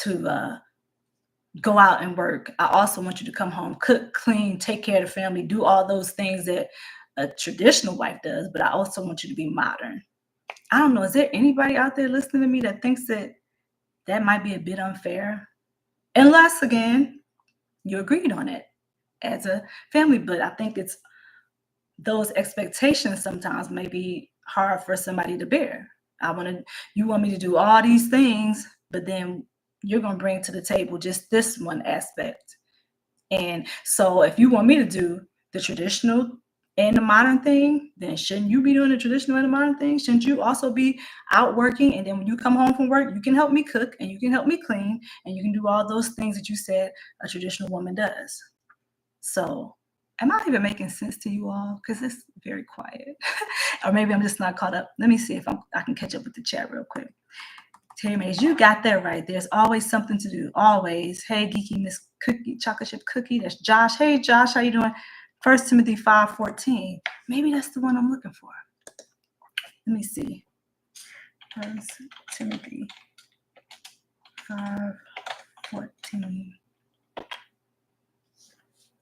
to go out and work. I also want you to come home, cook, clean, take care of the family, do all those things that a traditional wife does. But I also want you to be modern. I don't know. Is there anybody out there listening to me that thinks that that might be a bit unfair? Unless, again, you agreed on it as a family. But I think it's those expectations sometimes may be hard for somebody to bear. You want me to do all these things, but then you're going to bring to the table just this one aspect. And so if you want me to do the traditional and the modern thing, then shouldn't you be doing the traditional and the modern thing? Shouldn't you also be out working? And then when you come home from work, you can help me cook and you can help me clean and you can do all those things that you said a traditional woman does. So am I even making sense to you all? Because it's very quiet. Or maybe I'm just not caught up. Let me see if I can catch up with the chat real quick. Terry Mays, you got that right. There's always something to do. Always. Hey, Geeky Miss Cookie, Chocolate Chip Cookie. That's Josh. Hey, Josh, how you doing? 1 Timothy 5:14. Maybe that's the one I'm looking for. Let me see. 1 Timothy 5:14.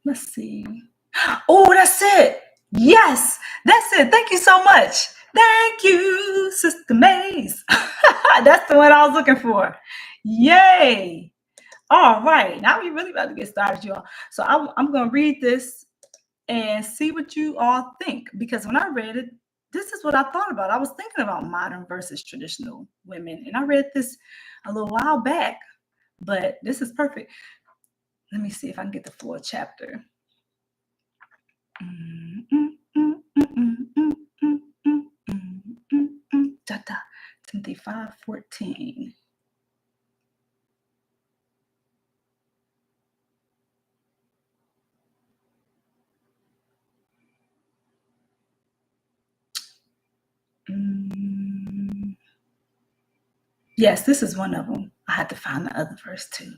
Let's see. Oh, that's it. Yes, that's it. Thank you so much. Thank you, Sister Mays. That's the one I was looking for. Yay. All right. Now we really about to get started, y'all. So I'm going to read this and see what you all think. Because when I read it, this is what I thought about. I was thinking about modern versus traditional women. And I read this a little while back, but this is perfect. Let me see if I can get the full chapter. Timothy 5:14. Yes, this is one of them. I had to find the other verse too.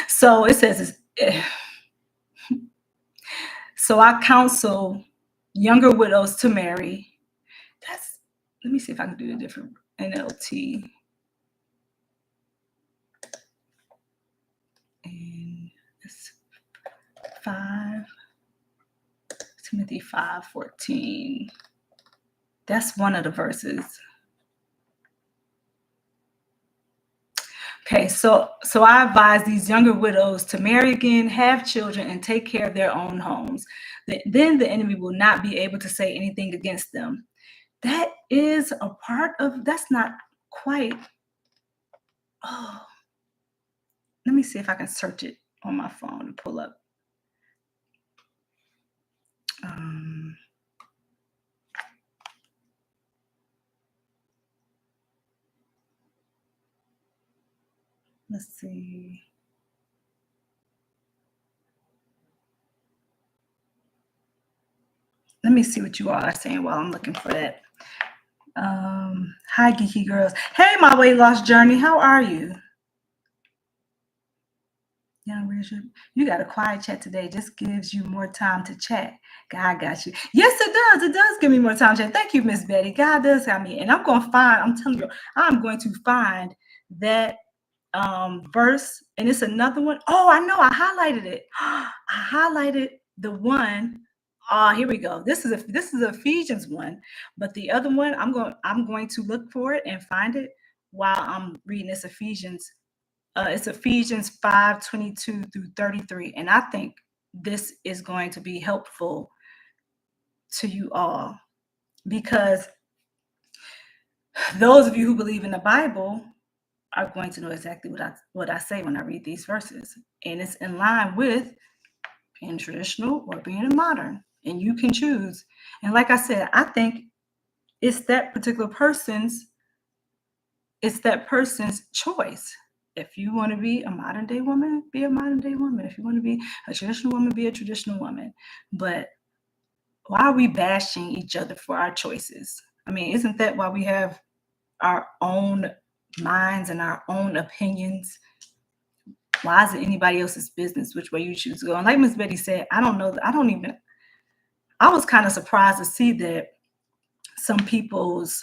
So it says, so I counsel younger widows to marry. Let me see if I can do a different NLT. And it's 5 Timothy 5:14. That's one of the verses. Okay, so I advise these younger widows to marry again, have children, and take care of their own homes. Then the enemy will not be able to say anything against them. That is a part of, that's not quite, let me see if I can search it on my phone and pull up. Let's see. Let me see what you all are saying while I'm looking for that. Hi, Geeky Girls. Hey, my weight loss journey. How are you? Yeah, Richard, you got a quiet chat today. Just gives you more time to chat. God got you. Yes, it does. It does give me more time to chat. Thank you, Miss Betty. God does have me. And I'm going to find, I'm telling you, I'm going to find that verse. And it's another one. Oh, I know. I highlighted it. I highlighted the one. Here we go. This is Ephesians one, but the other one I'm going to look for it and find it while I'm reading this Ephesians. It's Ephesians 5:22 through 33. And I think this is going to be helpful to you all because those of you who believe in the Bible are going to know exactly what I say when I read these verses. And it's in line with being traditional or being modern. And you can choose. And like I said, I think it's it's that person's choice. If you want to be a modern day woman, be a modern day woman. If you want to be a traditional woman, be a traditional woman. But why are we bashing each other for our choices? I mean, isn't that why we have our own minds and our own opinions? Why is it anybody else's business which way you choose to go? And like Miss Betty said, I don't know. I was kind of surprised to see that some people's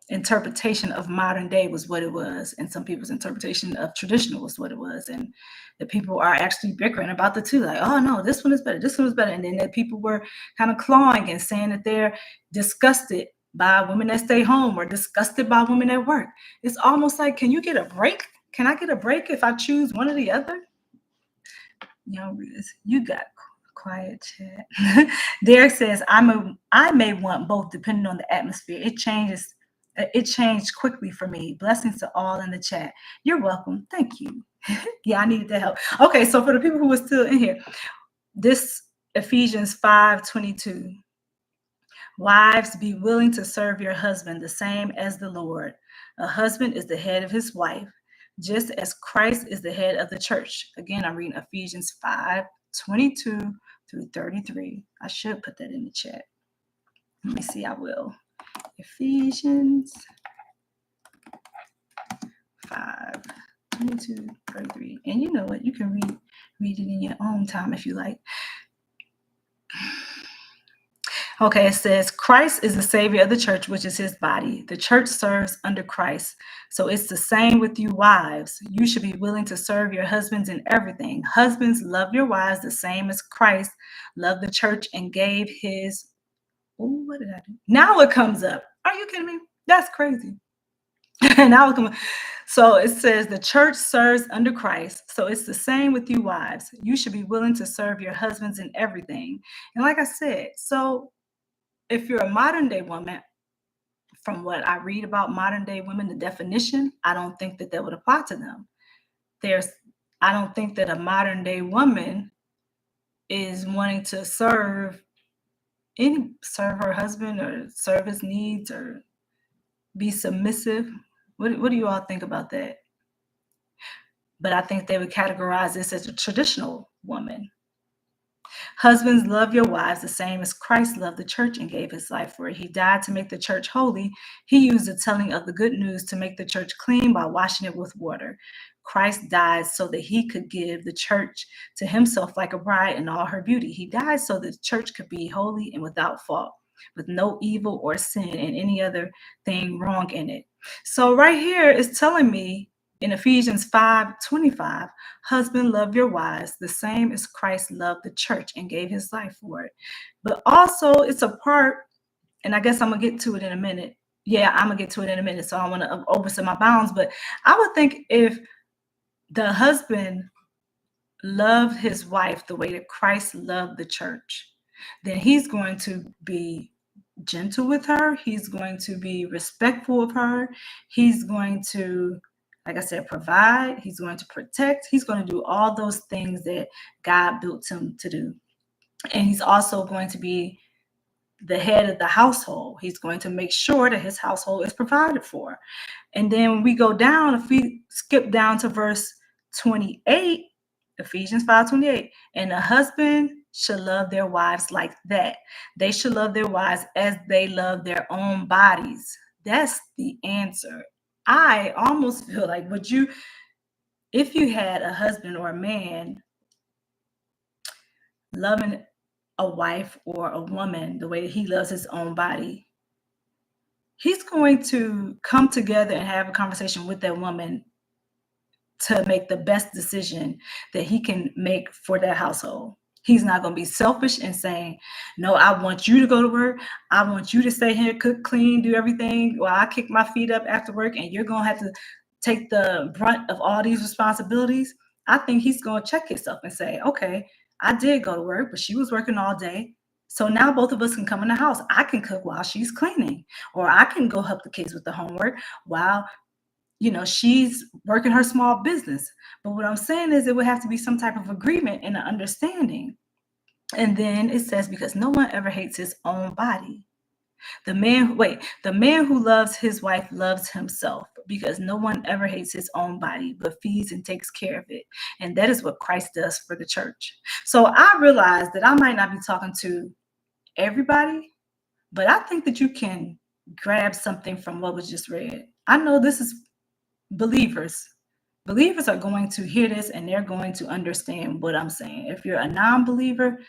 interpretation of modern day was what it was, and some people's interpretation of traditional was what it was, and the people are actually bickering about the two, like, oh no, this one is better, this one is better, and then the people were kind of clawing and saying that they're disgusted by women that stay home or disgusted by women at work. It's almost like, can you get a break? Can I get a break if I choose one or the other? You got quiet chat. Derek says, I may want both depending on the atmosphere. It changed quickly for me. Blessings to all in the chat. You're welcome. Thank you. Yeah, I needed that help. Okay, so for the people who are still in here, this Ephesians 5:22. Wives, be willing to serve your husband the same as the Lord. A husband is the head of his wife, just as Christ is the head of the church. Again, I'm reading Ephesians 5:22 through 33. I should put that in the chat. Let me see, I will. Ephesians 5:22, 33. And you know what? You can read it in your own time if you like. Okay, it says, Christ is the savior of the church, which is his body. The church serves under Christ. So it's the same with you wives. You should be willing to serve your husbands in everything. Husbands, love your wives the same as Christ loved the church and gave his... Oh, what did I do? Now it comes up. Are you kidding me? That's crazy. Now it comes up. So it says the church serves under Christ. So it's the same with you wives. You should be willing to serve your husbands in everything. And like I said, so if you're a modern day woman, from what I read about modern day women, the definition, I don't think that would apply to them. I don't think that a modern day woman is wanting to serve her husband or serve his needs or be submissive. What do you all think about that? But I think they would categorize this as a traditional woman. Husbands, love your wives the same as Christ loved the church and gave his life for it. He died to make the church holy. He used the telling of the good news to make the church clean by washing it with water. Christ died so that he could give the church to himself like a bride in all her beauty. He died so that the church could be holy and without fault, with no evil or sin and any other thing wrong in it. So right here is telling me in Ephesians 5:25, husband, love your wives the same as Christ loved the church and gave his life for it. But also it's a part, and I guess I'm going to get to it in a minute. Yeah, I'm going to get to it in a minute, so I want to overstep my bounds. But I would think if the husband loved his wife the way that Christ loved the church, then he's going to be gentle with her. He's going to be respectful of her. He's going to, like I said, provide. He's going to protect. He's going to do all those things that God built him to do. And he's also going to be the head of the household. He's going to make sure that his household is provided for. And then when we go down, if we skip down to verse 28, Ephesians 5:28, and a husband should love their wives like that. They should love their wives as they love their own bodies. That's the answer. I almost feel like if you had a husband or a man loving a wife or a woman the way that he loves his own body, he's going to come together and have a conversation with that woman to make the best decision that he can make for that household. He's not going to be selfish and saying, no, I want you to go to work. I want you to stay here, cook, clean, do everything while I kick my feet up after work, and you're going to have to take the brunt of all these responsibilities. I think he's going to check himself and say, okay, I did go to work, but she was working all day. So now both of us can come in the house. I can cook while she's cleaning, or I can go help the kids with the homework while she's working her small business. But what I'm saying is it would have to be some type of agreement and an understanding. And then it says, because no one ever hates his own body. The man who loves his wife loves himself, because no one ever hates his own body, but feeds and takes care of it. And that is what Christ does for the church. So I realize that I might not be talking to everybody, but I think that you can grab something from what was just read. I know this is believers are going to hear this and they're going to understand what I'm saying. If you're a non-believer,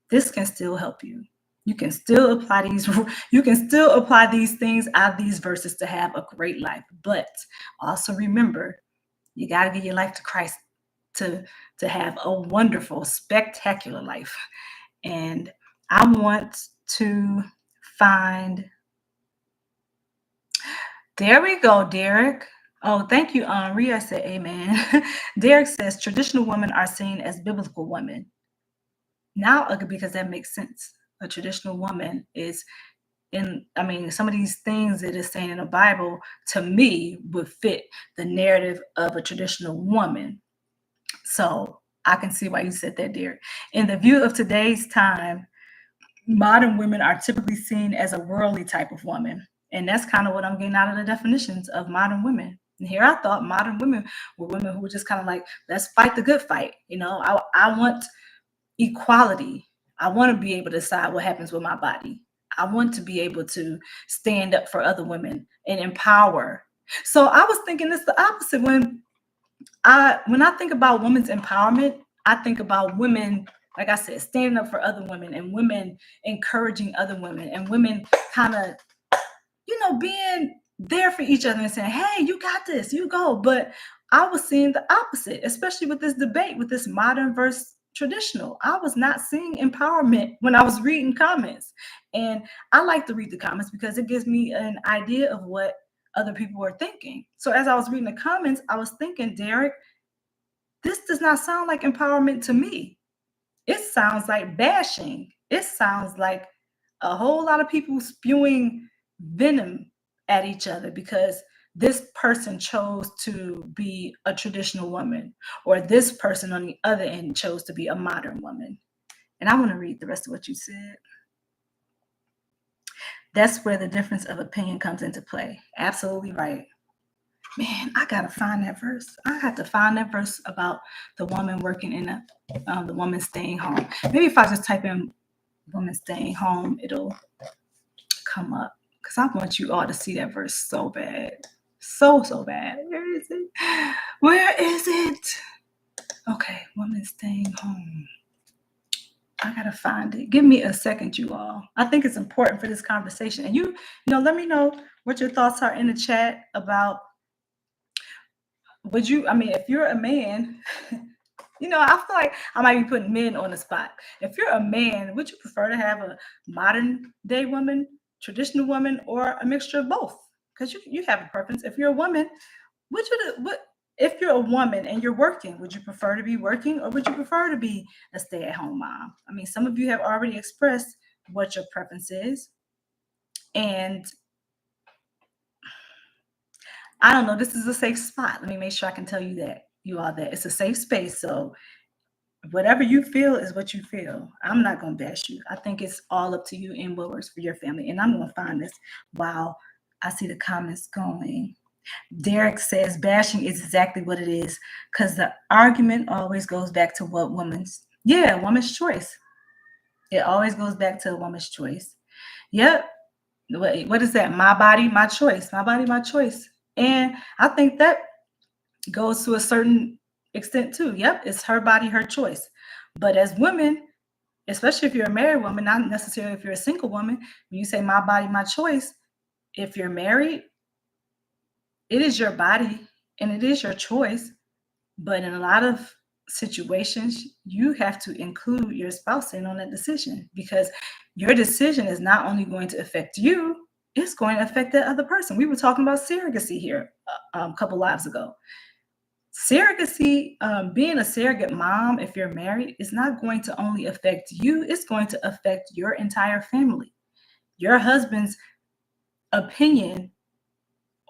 this can still help you. You can still apply these things out of these verses to have a great life. But also remember, you got to give your life to Christ to have a wonderful, spectacular life. And I want to find, there we go, Derek. Oh, thank you, Ria said amen. Derek says traditional women are seen as biblical women. Now, because that makes sense. A traditional woman is some of these things that is saying in the Bible, to me, would fit the narrative of a traditional woman. So I can see why you said that, Derek. In the view of today's time, modern women are typically seen as a worldly type of woman. And that's kind of what I'm getting out of the definitions of modern women. And here I thought modern women were women who were just kind of like, let's fight the good fight. I want equality. I want to be able to decide what happens with my body. I want to be able to stand up for other women and empower. So I was thinking it's the opposite. When I think about women's empowerment, I think about women, like I said, standing up for other women, and women encouraging other women, and women kind of, being there for each other and saying, hey, you got this, you go. But I was seeing the opposite, especially with this debate, with this modern versus traditional. I was not seeing empowerment when I was reading comments. And I like to read the comments because it gives me an idea of what other people were thinking. So as I was reading the comments, I was thinking, Derek, this does not sound like empowerment to me. It sounds like bashing. It sounds like a whole lot of people spewing venom at each other because this person chose to be a traditional woman, or this person on the other end chose to be a modern woman. And I want to read the rest of what you said. That's where the difference of opinion comes into play. Absolutely right. Man, I gotta find that verse. I have to find that verse about the woman working in the woman staying home. Maybe if I just type in woman staying home, it'll come up, because I want you all to see that verse so bad. So bad. Where is it? Where is it? Okay, woman staying home. I gotta find it. Give me a second, you all. I think it's important for this conversation. And you let me know what your thoughts are in the chat about, if you're a man, I feel like I might be putting men on the spot. If you're a man, would you prefer to have a modern day woman, traditional woman, or a mixture of both? Because you have a preference. If you're a woman, if you're a woman and you're working, would you prefer to be working, or would you prefer to be a stay-at-home mom? Some of you have already expressed what your preference is. And I don't know, this is a safe spot. Let me make sure I can tell you that, it's a safe space. So whatever you feel is what you feel. I'm not going to bash you. I think it's all up to you and what works for your family. And I'm going to find this while I see the comments going. Derek says bashing is exactly what it is, because the argument always goes back to woman's choice. It always goes back to a woman's choice. Yep. What is that? My body, my choice. My body, my choice. And I think that goes to a certain extent too. Yep, it's her body, her choice. But as women, especially if you're a married woman, not necessarily if you're a single woman, when you say my body, my choice, if you're married, it is your body and it is your choice. But in a lot of situations, you have to include your spouse in on that decision, because your decision is not only going to affect you, it's going to affect that other person. We were talking about surrogacy here a couple lives ago. Surrogacy, being a surrogate mom, if you're married, is not going to only affect you, it's going to affect your entire family. Your husband's opinion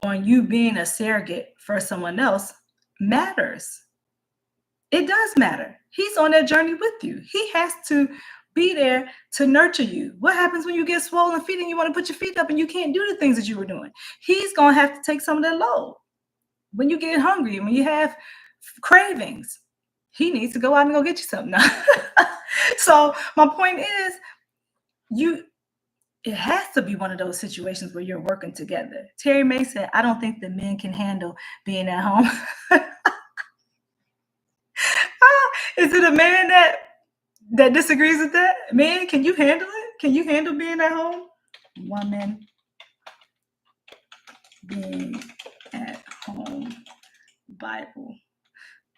on you being a surrogate for someone else matters. It does matter. He's on that journey with you. He has to be there to nurture you. What happens when you get swollen feet and you want to put your feet up and you can't do the things that you were doing? He's going to have to take some of that load. When you get hungry, when you have cravings, he needs to go out and go get you something. So my point is, it has to be one of those situations where you're working together. Terry May said, I don't think that men can handle being at home. Is it a man that disagrees with that? Man, can you handle it? Can you handle being at home? Woman being at home Bible.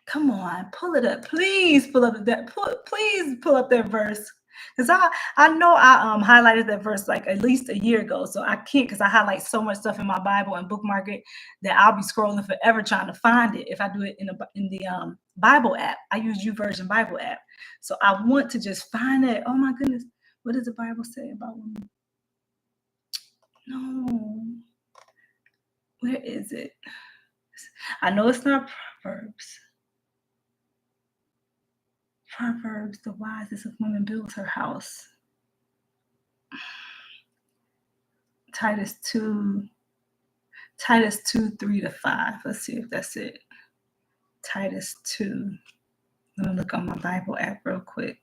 Come on, pull it up. Please pull up that. Please pull up that verse. Because I know I highlighted that verse like at least a year ago. So I can't, because I highlight so much stuff in my Bible and bookmark it that I'll be scrolling forever trying to find it if I do it in the Bible app. I use YouVersion Bible app. So I want to just find it. Oh my goodness. What does the Bible say about women? No. Where is it? I know it's not Proverbs. Proverbs, the wisest of women builds her house. Titus 2, 3-5. Let's see if that's it. Titus 2. Let me look on my Bible app real quick.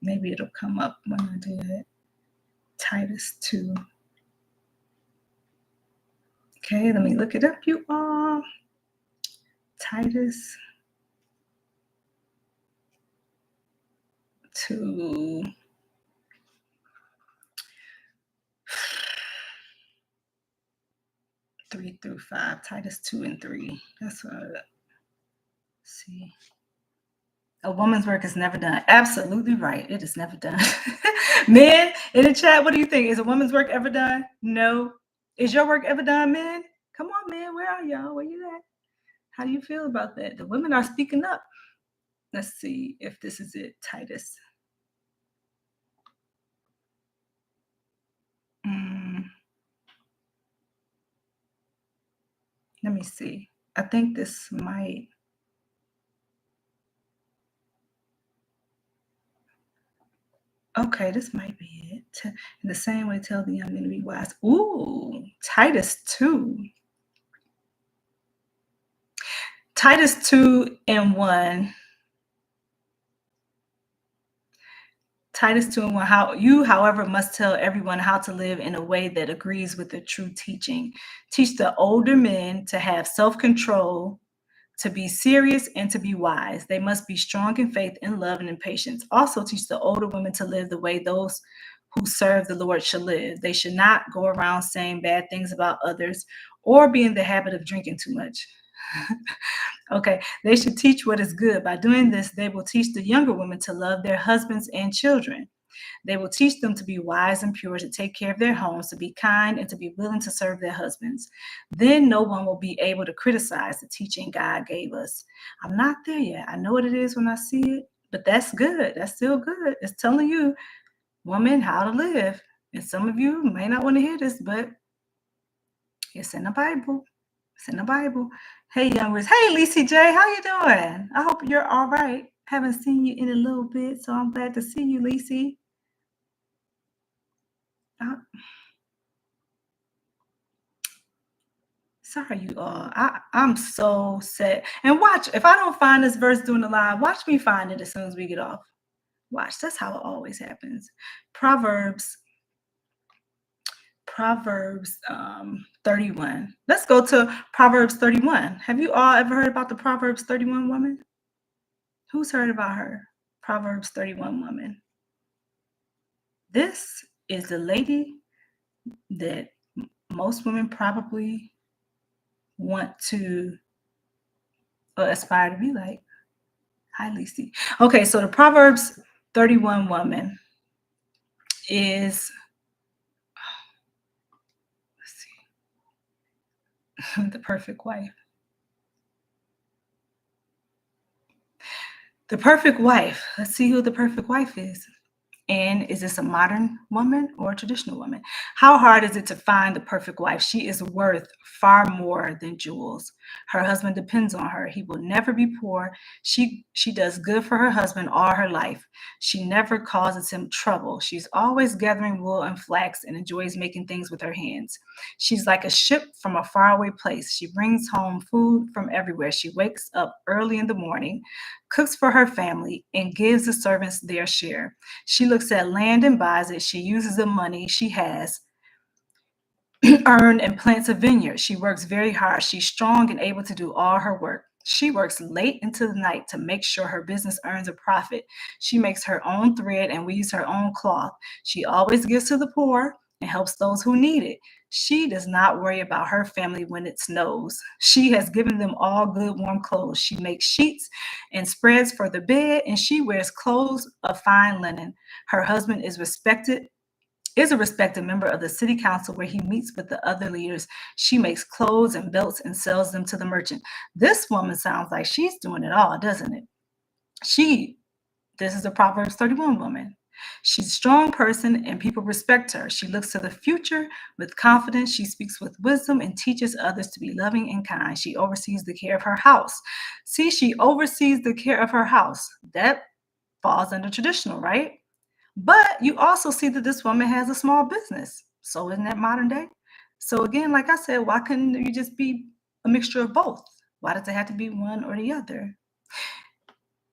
Maybe it'll come up when I do it. Titus 2. Okay, let me look it up, you all. Titus 2. Three through 5. Titus 2 and 3. That's what let's see. A woman's work is never done. Absolutely right. It is never done. Men in the chat, what do you think? Is a woman's work ever done? No. Is your work ever done, men? Come on, man. Where are y'all? Where you at? How do you feel about that? The women are speaking up. Let's see if this is it. Titus. Let me see. I think this might. Okay, this might be it. In the same way, tell the young men to be wise. Ooh, Titus 2. Titus 2 and 1. Titus 2 and 1. However, must tell everyone how to live in a way that agrees with the true teaching. Teach the older men to have self-control, to be serious, and to be wise. They must be strong in faith, in love, and in patience. Also teach the older women to live the way those who serve the Lord should live. They should not go around saying bad things about others or be in the habit of drinking too much. Okay, they should teach what is good. By doing this, they will teach the younger women to love their husbands and children. They will teach them to be wise and pure, to take care of their homes, to be kind, and to be willing to serve their husbands. Then no one will be able to criticize the teaching God gave us. I'm not there yet. I know what it is when I see it, but that's good. That's still good. It's telling you, woman, how to live. And some of you may not want to hear this, but it's in the Bible. It's in the Bible. Hey, youngers. Hey, Lisa J, how you doing? I hope you're all right. Haven't seen you in a little bit, so I'm glad to see you, Lisa. Sorry, you all. I'm so sad. And watch, if I don't find this verse during the live, watch me find it as soon as we get off. Watch, that's how it always happens. Proverbs Proverbs 31. Let's go to Proverbs 31. Have you all ever heard about the Proverbs 31 woman? Who's heard about her? Proverbs 31 woman. This is the lady that most women probably want to aspire to be like. Hi, Lacey. Okay, so the Proverbs 31 woman is, let's see, the perfect wife. The perfect wife. Let's see who the perfect wife is. And is this a modern woman or a traditional woman? How hard is it to find the perfect wife? She is worth far more than jewels. Her husband depends on her. He will never be poor. She does good for her husband all her life. She never causes him trouble. She's always gathering wool and flax and enjoys making things with her hands. She's like a ship from a faraway place. She brings home food from everywhere. She wakes up early in the morning, cooks for her family, and gives the servants their share. She looks at land and buys it. She uses the money she has earned and plants a vineyard. She works very hard. She's strong and able to do all her work. She works late into the night to make sure her business earns a profit. She makes her own thread and weaves her own cloth. She always gives to the poor and helps those who need it. She does not worry about her family when it snows. She has given them all good warm clothes. She makes sheets and spreads for the bed, and she wears clothes of fine linen. Her husband is a respected member of the city council where he meets with the other leaders. She makes clothes and belts and sells them to the merchant. This woman sounds like she's doing it all, doesn't it? This is the Proverbs 31 woman. She's a strong person and people respect her. She looks to the future with confidence. She speaks with wisdom and teaches others to be loving and kind. She oversees the care of her house. See, she oversees the care of her house. That falls under traditional, right? But you also see that this woman has a small business. So isn't that modern day? So again, like I said, why couldn't you just be a mixture of both? Why does it have to be one or the other?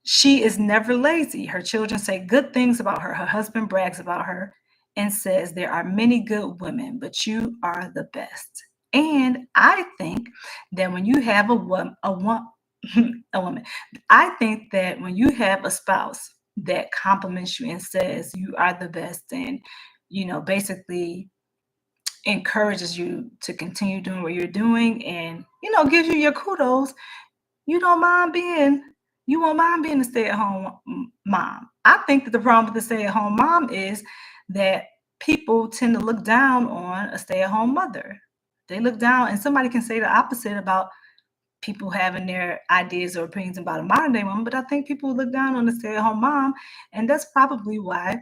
She is never lazy. Her children say good things about her. Her husband brags about her and says there are many good women, but you are the best. And I think that when you have a woman, I think that when you have a spouse that compliments you and says you are the best and basically encourages you to continue doing what you're doing and gives you your kudos, you don't mind being you won't mind being a stay-at-home mom. I think that the problem with the stay-at-home mom is that people tend to look down on a stay-at-home mother. They look down, and somebody can say the opposite about people having their ideas or opinions about a modern day woman, but I think people look down on the stay-at-home mom, and that's probably why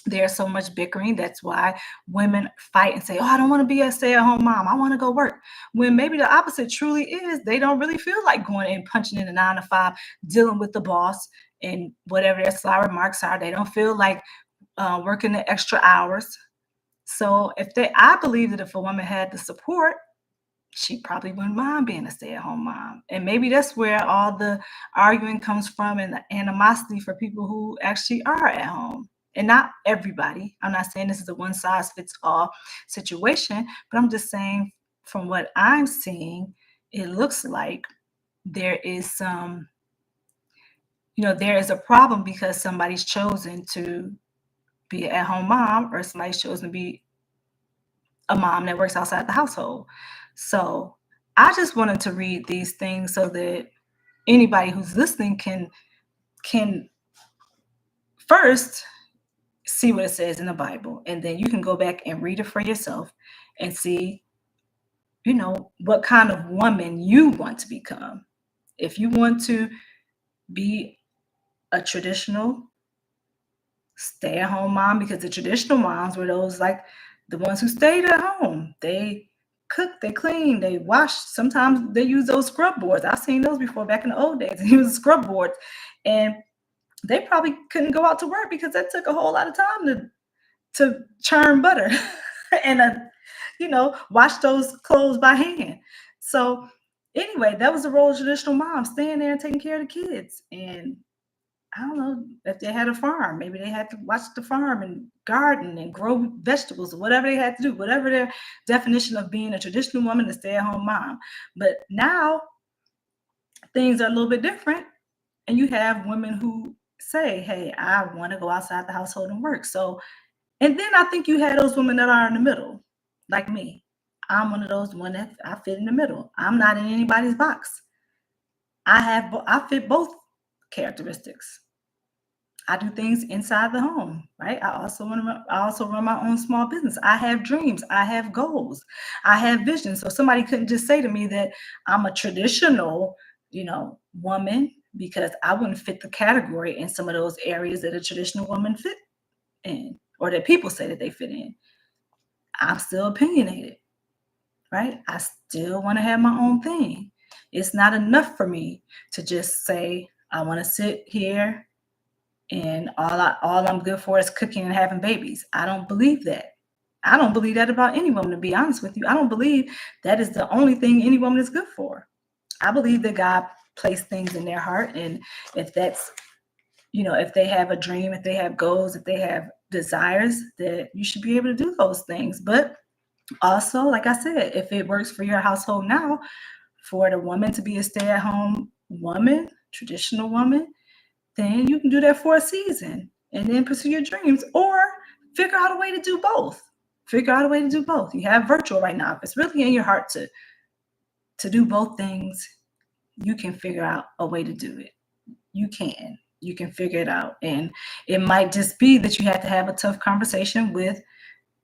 there's so much bickering. That's why women fight and say, oh, I don't want to be a stay-at-home mom. I want to go work. When maybe the opposite truly is they don't really feel like going and punching in a 9 to 5, dealing with the boss and whatever their sly remarks are. They don't feel like working the extra hours. So I believe that if a woman had the support, she probably wouldn't mind being a stay-at-home mom. And maybe that's where all the arguing comes from and the animosity for people who actually are at home. And not everybody. I'm not saying this is a one-size-fits-all situation, but I'm just saying from what I'm seeing, it looks like there is there is a problem because somebody's chosen to be an at-home mom or somebody's chosen to be a mom that works outside the household. So I just wanted to read these things so that anybody who's listening can first see what it says in the Bible, and then you can go back and read it for yourself and see, what kind of woman you want to become. If you want to be a traditional stay-at-home mom, because the traditional moms were those like the ones who stayed at home. They cook, they clean, they wash. Sometimes they use those scrub boards. I've seen those before back in the old days. They use scrub boards, and they probably couldn't go out to work because that took a whole lot of time to churn butter and wash those clothes by hand. So anyway, that was the role of traditional mom, staying there and taking care of the kids. And I don't know if they had a farm. Maybe they had to watch the farm and garden and grow vegetables or whatever they had to do, whatever their definition of being a traditional woman, a stay-at-home mom. But now things are a little bit different. And you have women who say, hey, I want to go outside the household and work. So, and then I think you have those women that are in the middle, like me. I'm one of those one that I fit in the middle. I'm not in anybody's box. I fit both characteristics. I do things inside the home, right? I also run my own small business. I have dreams, I have goals, I have visions. So somebody couldn't just say to me that I'm a traditional, woman, because I wouldn't fit the category in some of those areas that a traditional woman fit in, or that people say that they fit in. I'm still opinionated, right? I still want to have my own thing. It's not enough for me to just say I want to sit here and all I'm good for is cooking and having babies. I don't believe that. I don't believe that about any woman, to be honest with you. I don't believe that is the only thing any woman is good for. I believe that God placed things in their heart, and if that's, if they have a dream, if they have goals, if they have desires, that you should be able to do those things. But also, like I said, if it works for your household now, for the woman to be a stay-at-home woman, traditional woman, then you can do that for a season and then pursue your dreams, or figure out a way to do both. Figure out a way to do both. You have virtual right now. If it's really in your heart to do both things, you can figure out a way to do it. You can figure it out. And it might just be that you have to have a tough conversation with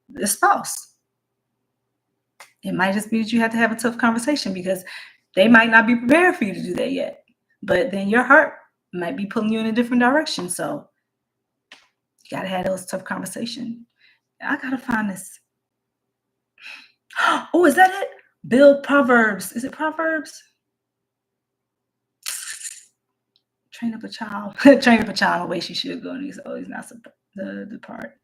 the spouse. It might just be that you have to have a tough conversation because they might not be prepared for you to do that yet. But then your heart might be pulling you in a different direction. So you got to have those tough conversations. I got to find this. Oh, is that it? Build Proverbs. Is it Proverbs? Train up a child. Train up a child in the way she should go. And he's always not the part.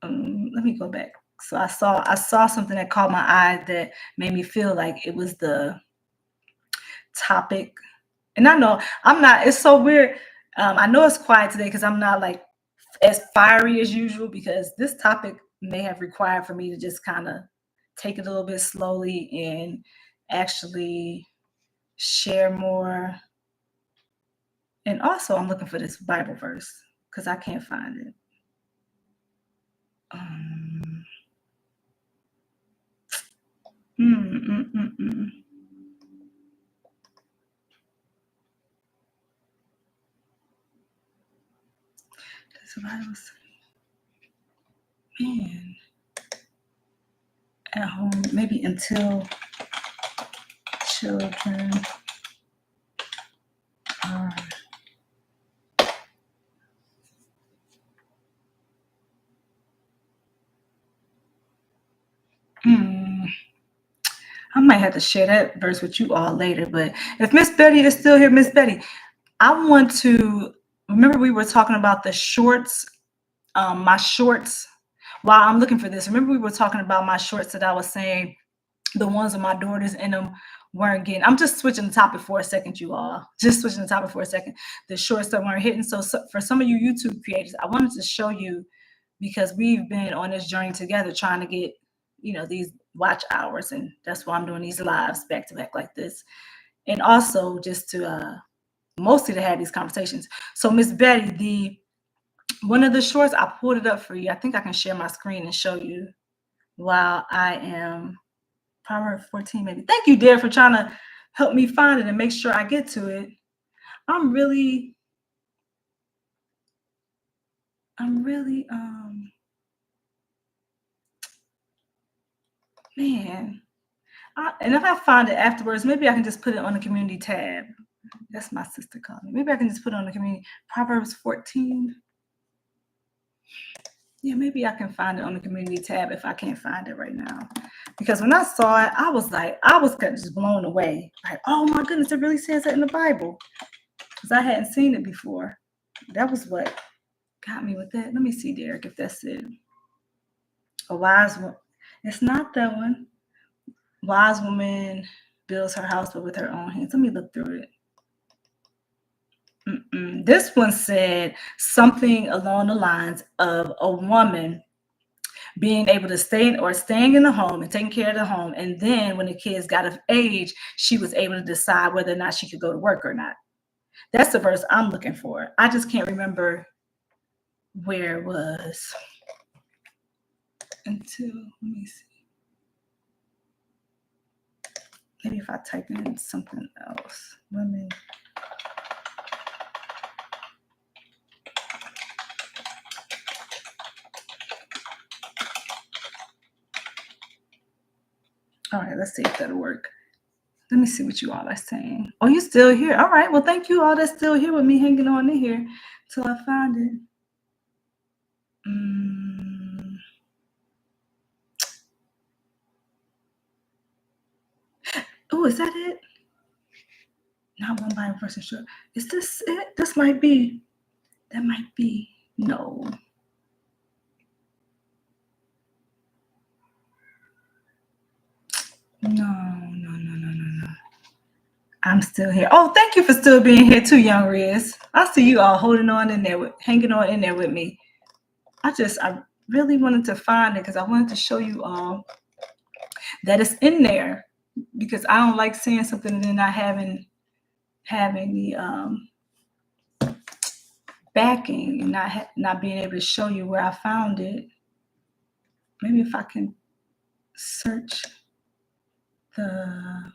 Let me go back. So I saw something that caught my eye that made me feel like it was the topic. And I know I'm not. It's so weird. I know it's quiet today because I'm not like as fiery as usual, because this topic may have required for me to just kind of take it a little bit slowly and actually share more. And also, I'm looking for this Bible verse because I can't find it. That's what I was saying. Man. At home, maybe until children are I might have to share that verse with you all later. But if Miss Betty is still here, Miss Betty, I want to remember we were talking about the shorts, my shorts. While I'm looking for this, remember we were talking about my shorts that I was saying the ones with my daughters in them weren't getting. I'm just switching the topic for a second, you all. Just switching the topic for a second. The shorts that weren't hitting. So for some of you YouTube creators, I wanted to show you, because we've been on this journey together trying to get, these watch hours. And that's why I'm doing these lives back to back like this. And also just to mostly to have these conversations. So Miss Betty, one of the shorts, I pulled it up for you. I think I can share my screen and show you while I am Proverbs 14, maybe. Thank you, dear, for trying to help me find it and make sure I get to it. I'm really man. And if I find it afterwards, maybe I can just put it on the community tab. That's my sister calling me. Maybe I can just put it on the community. Proverbs 14. Yeah, maybe I can find it on the community tab if I can't find it right now. Because when I saw it, I was just blown away. Like, oh my goodness, it really says that in the Bible. Because I hadn't seen it before. That was what got me with that. Let me see, Derek, if that's it. A wise one. It's not that one. Wise woman builds her house, but with her own hands. Let me look through it. This one said something along the lines of a woman being able to staying in the home and taking care of the home. And then when the kids got of age, she was able to decide whether or not she could go to work or not. That's the verse I'm looking for. I just can't remember where it was until, let me see. Maybe if I type in something else. Women. All right, let's see if that'll work. Let me see what you all are saying. Oh, you still here? All right. Well, thank you all that's still here with me, hanging on in here till I find it. Oh, is that it? Not one blind person sure. Is this it? This might be. That might be. No. No. I'm still here. Oh, thank you for still being here too, Young Riz. I see you all holding on in there, hanging on in there with me. I really wanted to find it because I wanted to show you all that it's in there, because I don't like seeing something and then not having the backing and not being able to show you where I found it. Maybe if I can search the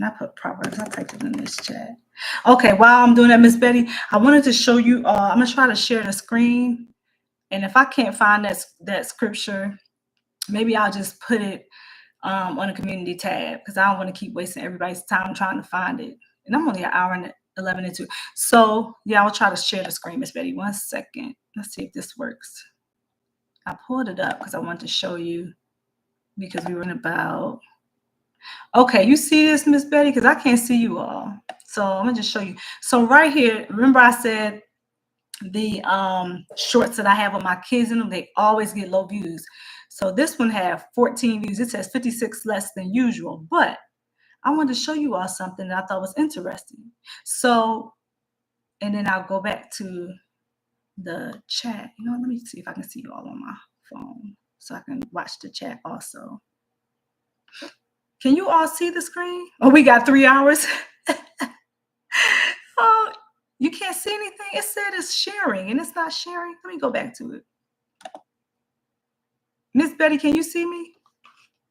and I put Proverbs. I typed it in this chat. Okay, while I'm doing that, Miss Betty, I wanted to show you. I'm gonna try to share the screen, and if I can't find that scripture, maybe I'll just put it on a community tab, because I don't want to keep wasting everybody's time trying to find it. And I'm only an hour and 11 into. So yeah, I'll try to share the screen, Miss Betty. 1 second. Let's see if this works. I pulled it up because I wanted to show you, because we were in about. Okay, you see this, Miss Betty? Because I can't see you all. So I'm gonna just show you. So right here, remember I said the shorts that I have with my kids in them, they always get low views. So this one had 14 views. It says 56 less than usual. But I wanted to show you all something that I thought was interesting. So, and then I'll go back to the chat. You know, let me see if I can see you all on my phone so I can watch the chat also. Can you all see the screen? Oh, we got 3 hours. Oh, you can't see anything? It said it's sharing, and it's not sharing. Let me go back to it. Miss Betty, can you see me?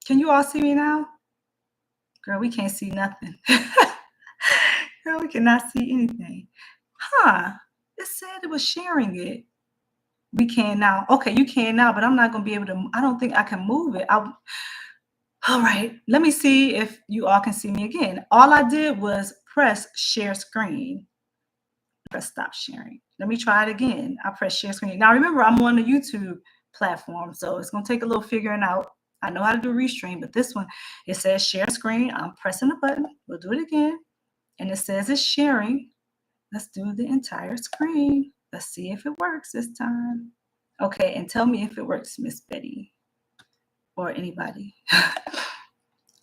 Can you all see me now? Girl, we can't see nothing. Girl, we cannot see anything. Huh. It said it was sharing it. We can now. Okay, you can now, but I'm not going to be able to. I don't think I can move it. All right, let me see if you all can see me again. All I did was press share screen. Press stop sharing. Let me try it again. I press share screen. Now remember, I'm on the YouTube platform, so it's going to take a little figuring out. I know how to do restream, but this one, it says share screen. I'm pressing the button. We'll do it again. And it says it's sharing. Let's do the entire screen. Let's see if it works this time. Okay, and tell me if it works, Miss Betty or anybody.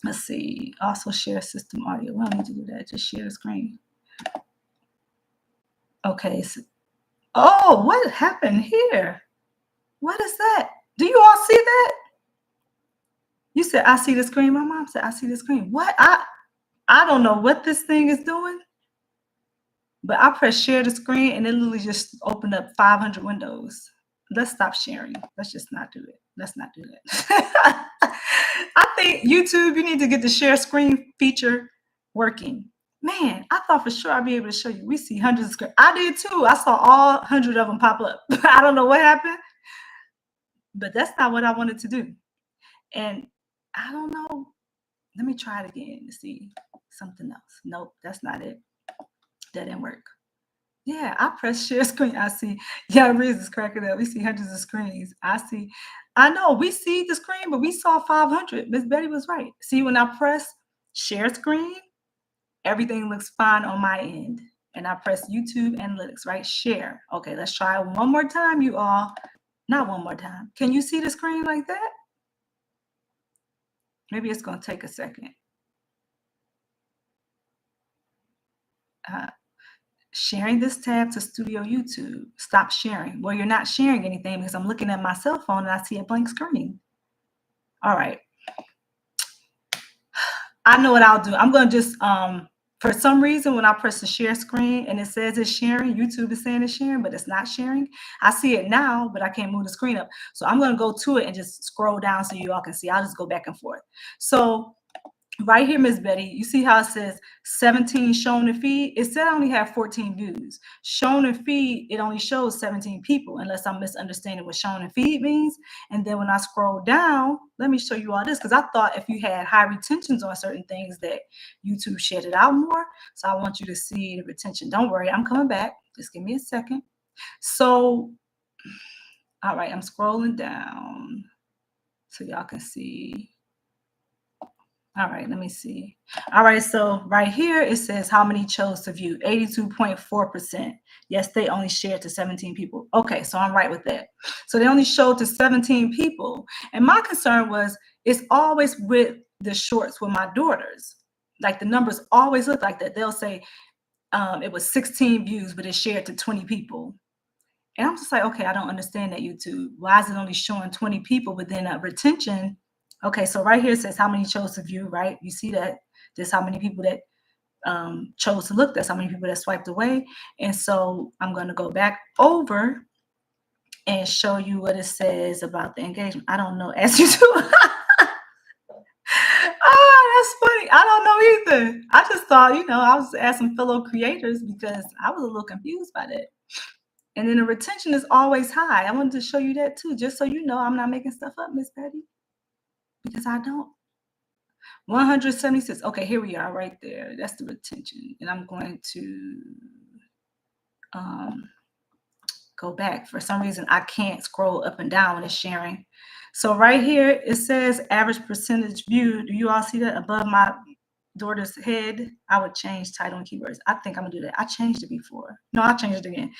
Let's see. Also share system audio. We don't need to do that. Just share the screen. Okay. So, oh, what happened here? What is that? Do you all see that? You said, I see the screen. My mom said, I see the screen. What? I don't know what this thing is doing, but I pressed share the screen and it literally just opened up 500 windows. Let's stop sharing. Let's just not do it. Let's not do that. I think YouTube, you need to get the share screen feature working. Man, I thought for sure I'd be able to show you. We see hundreds of screens. I did too. I saw all 100 of them pop up. I don't know what happened, but that's not what I wanted to do. And I don't know. Let me try it again to see something else. Nope, that's not it. That didn't work. Yeah, I press share screen. I see. Yeah, Riz is cracking up. We see hundreds of screens. I know we see the screen, but we saw 500. Miss Betty was right. See, when I press share screen, everything looks fine on my end. And I press YouTube analytics, right? Share. Okay, let's try it one more time, you all. Not one more time. Can you see the screen like that? Maybe it's going to take a second. Sharing this tab to Studio YouTube. Stop sharing. Well, you're not sharing anything because I'm looking at my cell phone and I see a blank screen. All right. I know what I'll do. I'm going to just, for some reason, when I press the share screen and it says it's sharing, YouTube is saying it's sharing, but it's not sharing. I see it now, but I can't move the screen up. So I'm going to go to it and just scroll down so you all can see. I'll just go back and forth. So right here, Miss Betty, you see how it says 17 shown in feed? It said I only have 14 views. Shown in feed, it only shows 17 people, unless I'm misunderstanding what shown in feed means. And then when I scroll down, let me show you all this, because I thought if you had high retentions on certain things that YouTube shared it out more. So I want you to see the retention. Don't worry, I'm coming back. Just give me a second. So, all right, I'm scrolling down so y'all can see. All right, let me see. All right, so right here it says how many chose to view, 82.4%. Yes, they only shared to 17 people. Okay, so I'm right with that. So they only showed to 17 people. And my concern was it's always with the shorts with my daughters. Like the numbers always look like that. They'll say it was 16 views, but it shared to 20 people. And I'm just like, okay, I don't understand that, YouTube. Why is it only showing 20 people, but then retention? Okay, so right here it says how many chose to view, right? You see that? There's how many people that chose to look. That's how many people that swiped away. And so I'm going to go back over and show you what it says about the engagement. I don't know. As you do. Oh, that's funny. I don't know either. I just thought, I was asking fellow creators because I was a little confused by that. And then the retention is always high. I wanted to show you that too, just so you know I'm not making stuff up, Miss Betty, because I don't. 176. Okay, here we are right there. That's the retention. And I'm going to go back. For some reason, I can't scroll up and down when it's sharing. So right here, it says average percentage view. Do you all see that above my daughter's head? I would change title and keywords. I think I'm going to do that. I changed it before. No, I'll change it again.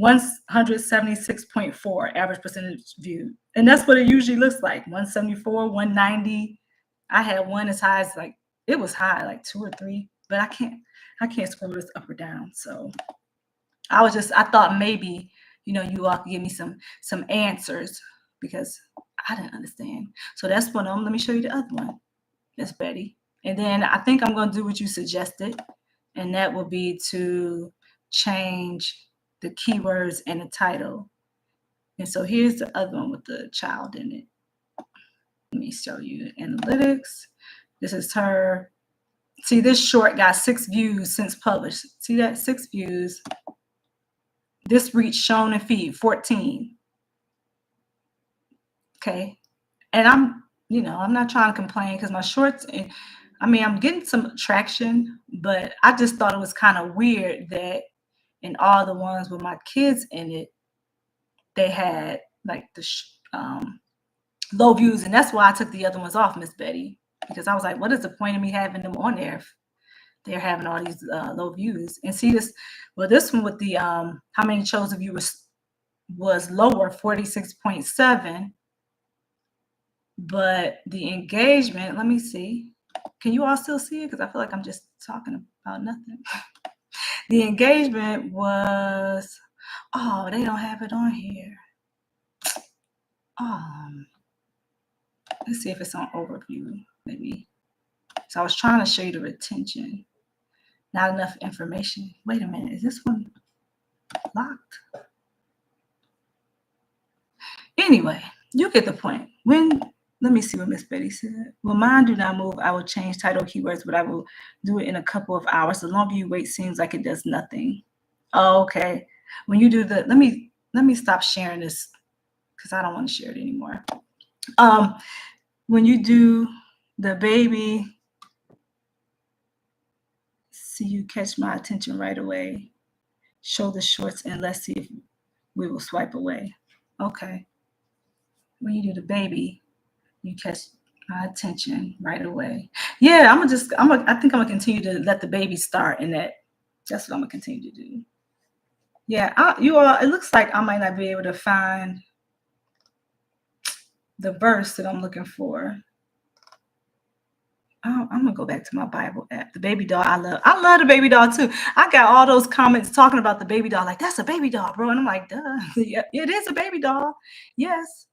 176.4 average percentage view. And that's what it usually looks like. 174, 190. I had one as high as it was high, like 2 or 3, but I can't scroll this up or down. So I thought maybe, you all could give me some answers because I didn't understand. So that's one of them. Let me show you the other one. That's Betty. And then I think I'm going to do what you suggested. And that will be to change the keywords and the title. And so here's the other one with the child in it. Let me show you analytics. This is her. See, this short got 6 views since published. See that? 6 views. This reach shown in feed 14. Okay. And I'm not trying to complain because my shorts, I'm getting some traction, but I just thought it was kind of weird that in all the ones with my kids in it, they had like the low views. And that's why I took the other ones off, Miss Betty, because I was like, what is the point of me having them on there if they're having all these low views? And see this, well, this one with the how many chose of you was lower, 46.7. But the engagement, let me see. Can you all still see it? Because I feel like I'm just talking about nothing. The engagement was, oh, they don't have it on here. Let's see if it's on overview, maybe. So I was trying to show you the retention. Not enough information. Wait a minute, is this one locked? Anyway, you get the point. Let me see what Miss Betty said. When mine do not move, I will change title keywords, but I will do it in a couple of hours. The longer you wait seems like it does nothing. Oh, okay. When you do let me stop sharing this because I don't want to share it anymore. When you do the baby, see you catch my attention right away. Show the shorts and let's see if we will swipe away. Okay. When you do the baby, you catch my attention right away. Yeah, I think I'm gonna continue to let the baby start in that. That's what I'm gonna continue to do. Yeah, it looks like I might not be able to find the verse that I'm looking for. go back to my Bible app. The baby doll, I love the baby doll too. I got all those comments talking about the baby doll, like that's a baby doll, bro. And I'm like, duh, yeah, it is a baby doll. Yes,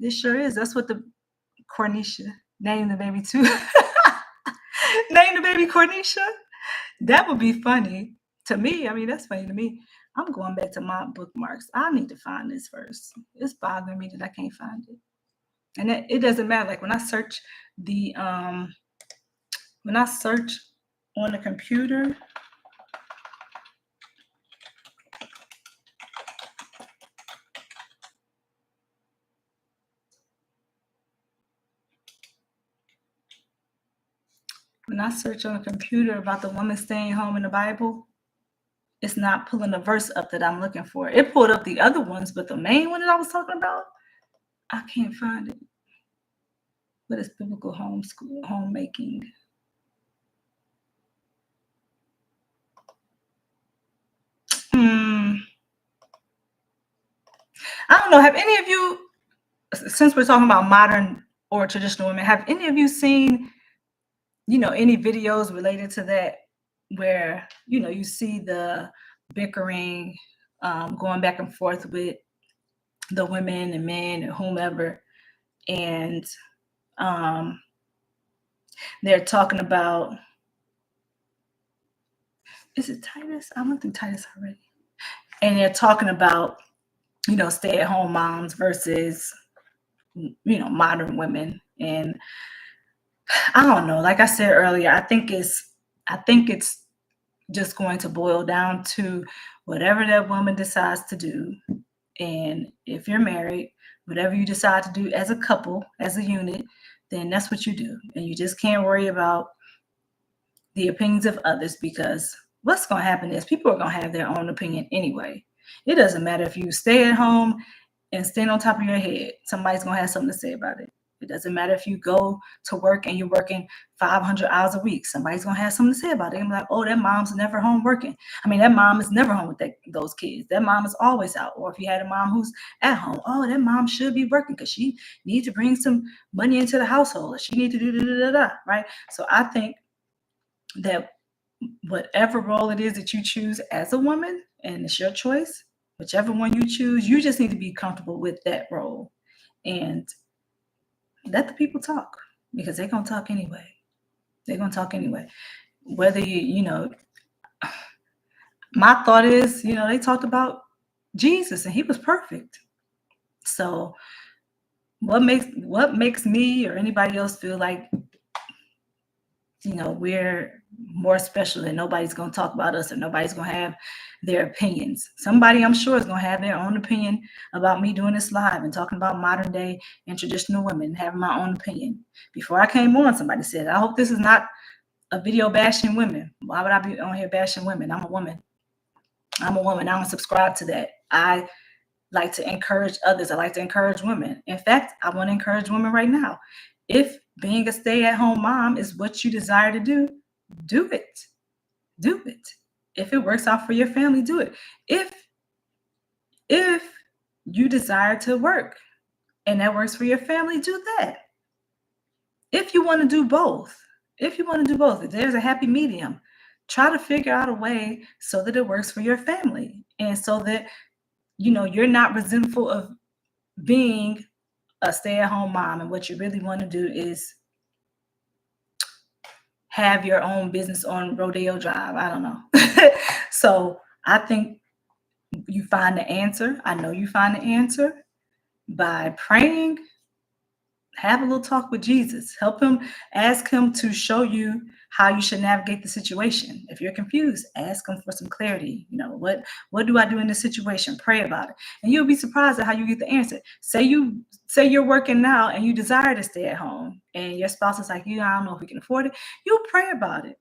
it sure is. That's what the Cornisha named the baby too. Name the baby Cornisha. That would be funny to me. I mean, that's funny to me. I'm going back to my bookmarks. I need to find this first. It's bothering me that I can't find it. And it doesn't matter. Like when I search on the computer, about the woman staying home in the Bible, it's not pulling the verse up that I'm looking for. It pulled up the other ones, but the main one that I was talking about, I can't find it. What is biblical homemaking? I don't know. Have any of you, since we're talking about modern or traditional women, have any of you seen, any videos related to that where, you see the bickering, going back and forth with the women and men and whomever, and they're talking about, is it Titus? I went through Titus already. And they're talking about, stay-at-home moms versus, modern women. And I don't know. Like I said earlier, I think it's just going to boil down to whatever that woman decides to do. And if you're married, whatever you decide to do as a couple, as a unit, then that's what you do. And you just can't worry about the opinions of others, because what's going to happen is people are going to have their own opinion anyway. It doesn't matter if you stay at home and stand on top of your head. Somebody's going to have something to say about it. It doesn't matter if you go to work and you're working 500 hours a week. Somebody's going to have something to say about it. I'm like, oh, that mom's never home working. I mean, that mom is never home with those kids. That mom is always out. Or if you had a mom who's at home, oh, that mom should be working because she needs to bring some money into the household. Or she needs to do, right? So I think that whatever role it is that you choose as a woman, and it's your choice, whichever one you choose, you just need to be comfortable with that role. And let the people talk, because they're going to talk anyway. They're going to talk anyway. Whether my thought is, they talked about Jesus and he was perfect. So what makes me or anybody else feel like, we're more special and nobody's going to talk about us and nobody's going to have their opinions? Somebody, I'm sure, is going to have their own opinion about me doing this live and talking about modern day and traditional women, having my own opinion. Before I came on, somebody said, I hope this is not a video bashing women. Why would I be on here bashing women? I'm a woman. I don't subscribe to that. I like to encourage others. I like to encourage women. In fact, I want to encourage women right now. If being a stay-at-home mom is what you desire to do, do it. Do it. If it works out for your family, do it. If you desire to work and that works for your family, do that. If you want to do both, if there's a happy medium, try to figure out a way so that it works for your family, and so that, you're not resentful of being a stay-at-home mom, and what you really want to do is have your own business on Rodeo Drive. I don't know. So I think you find the answer. I know you find the answer by praying. Have a little talk with Jesus. Help him, ask him to show you how you should navigate the situation. If you're confused, ask him for some clarity. What do I do in this situation? Pray about it. And you'll be surprised at how you get the answer. Say you're working now and you desire to stay at home and your spouse is like, I don't know if we can afford it. You pray about it.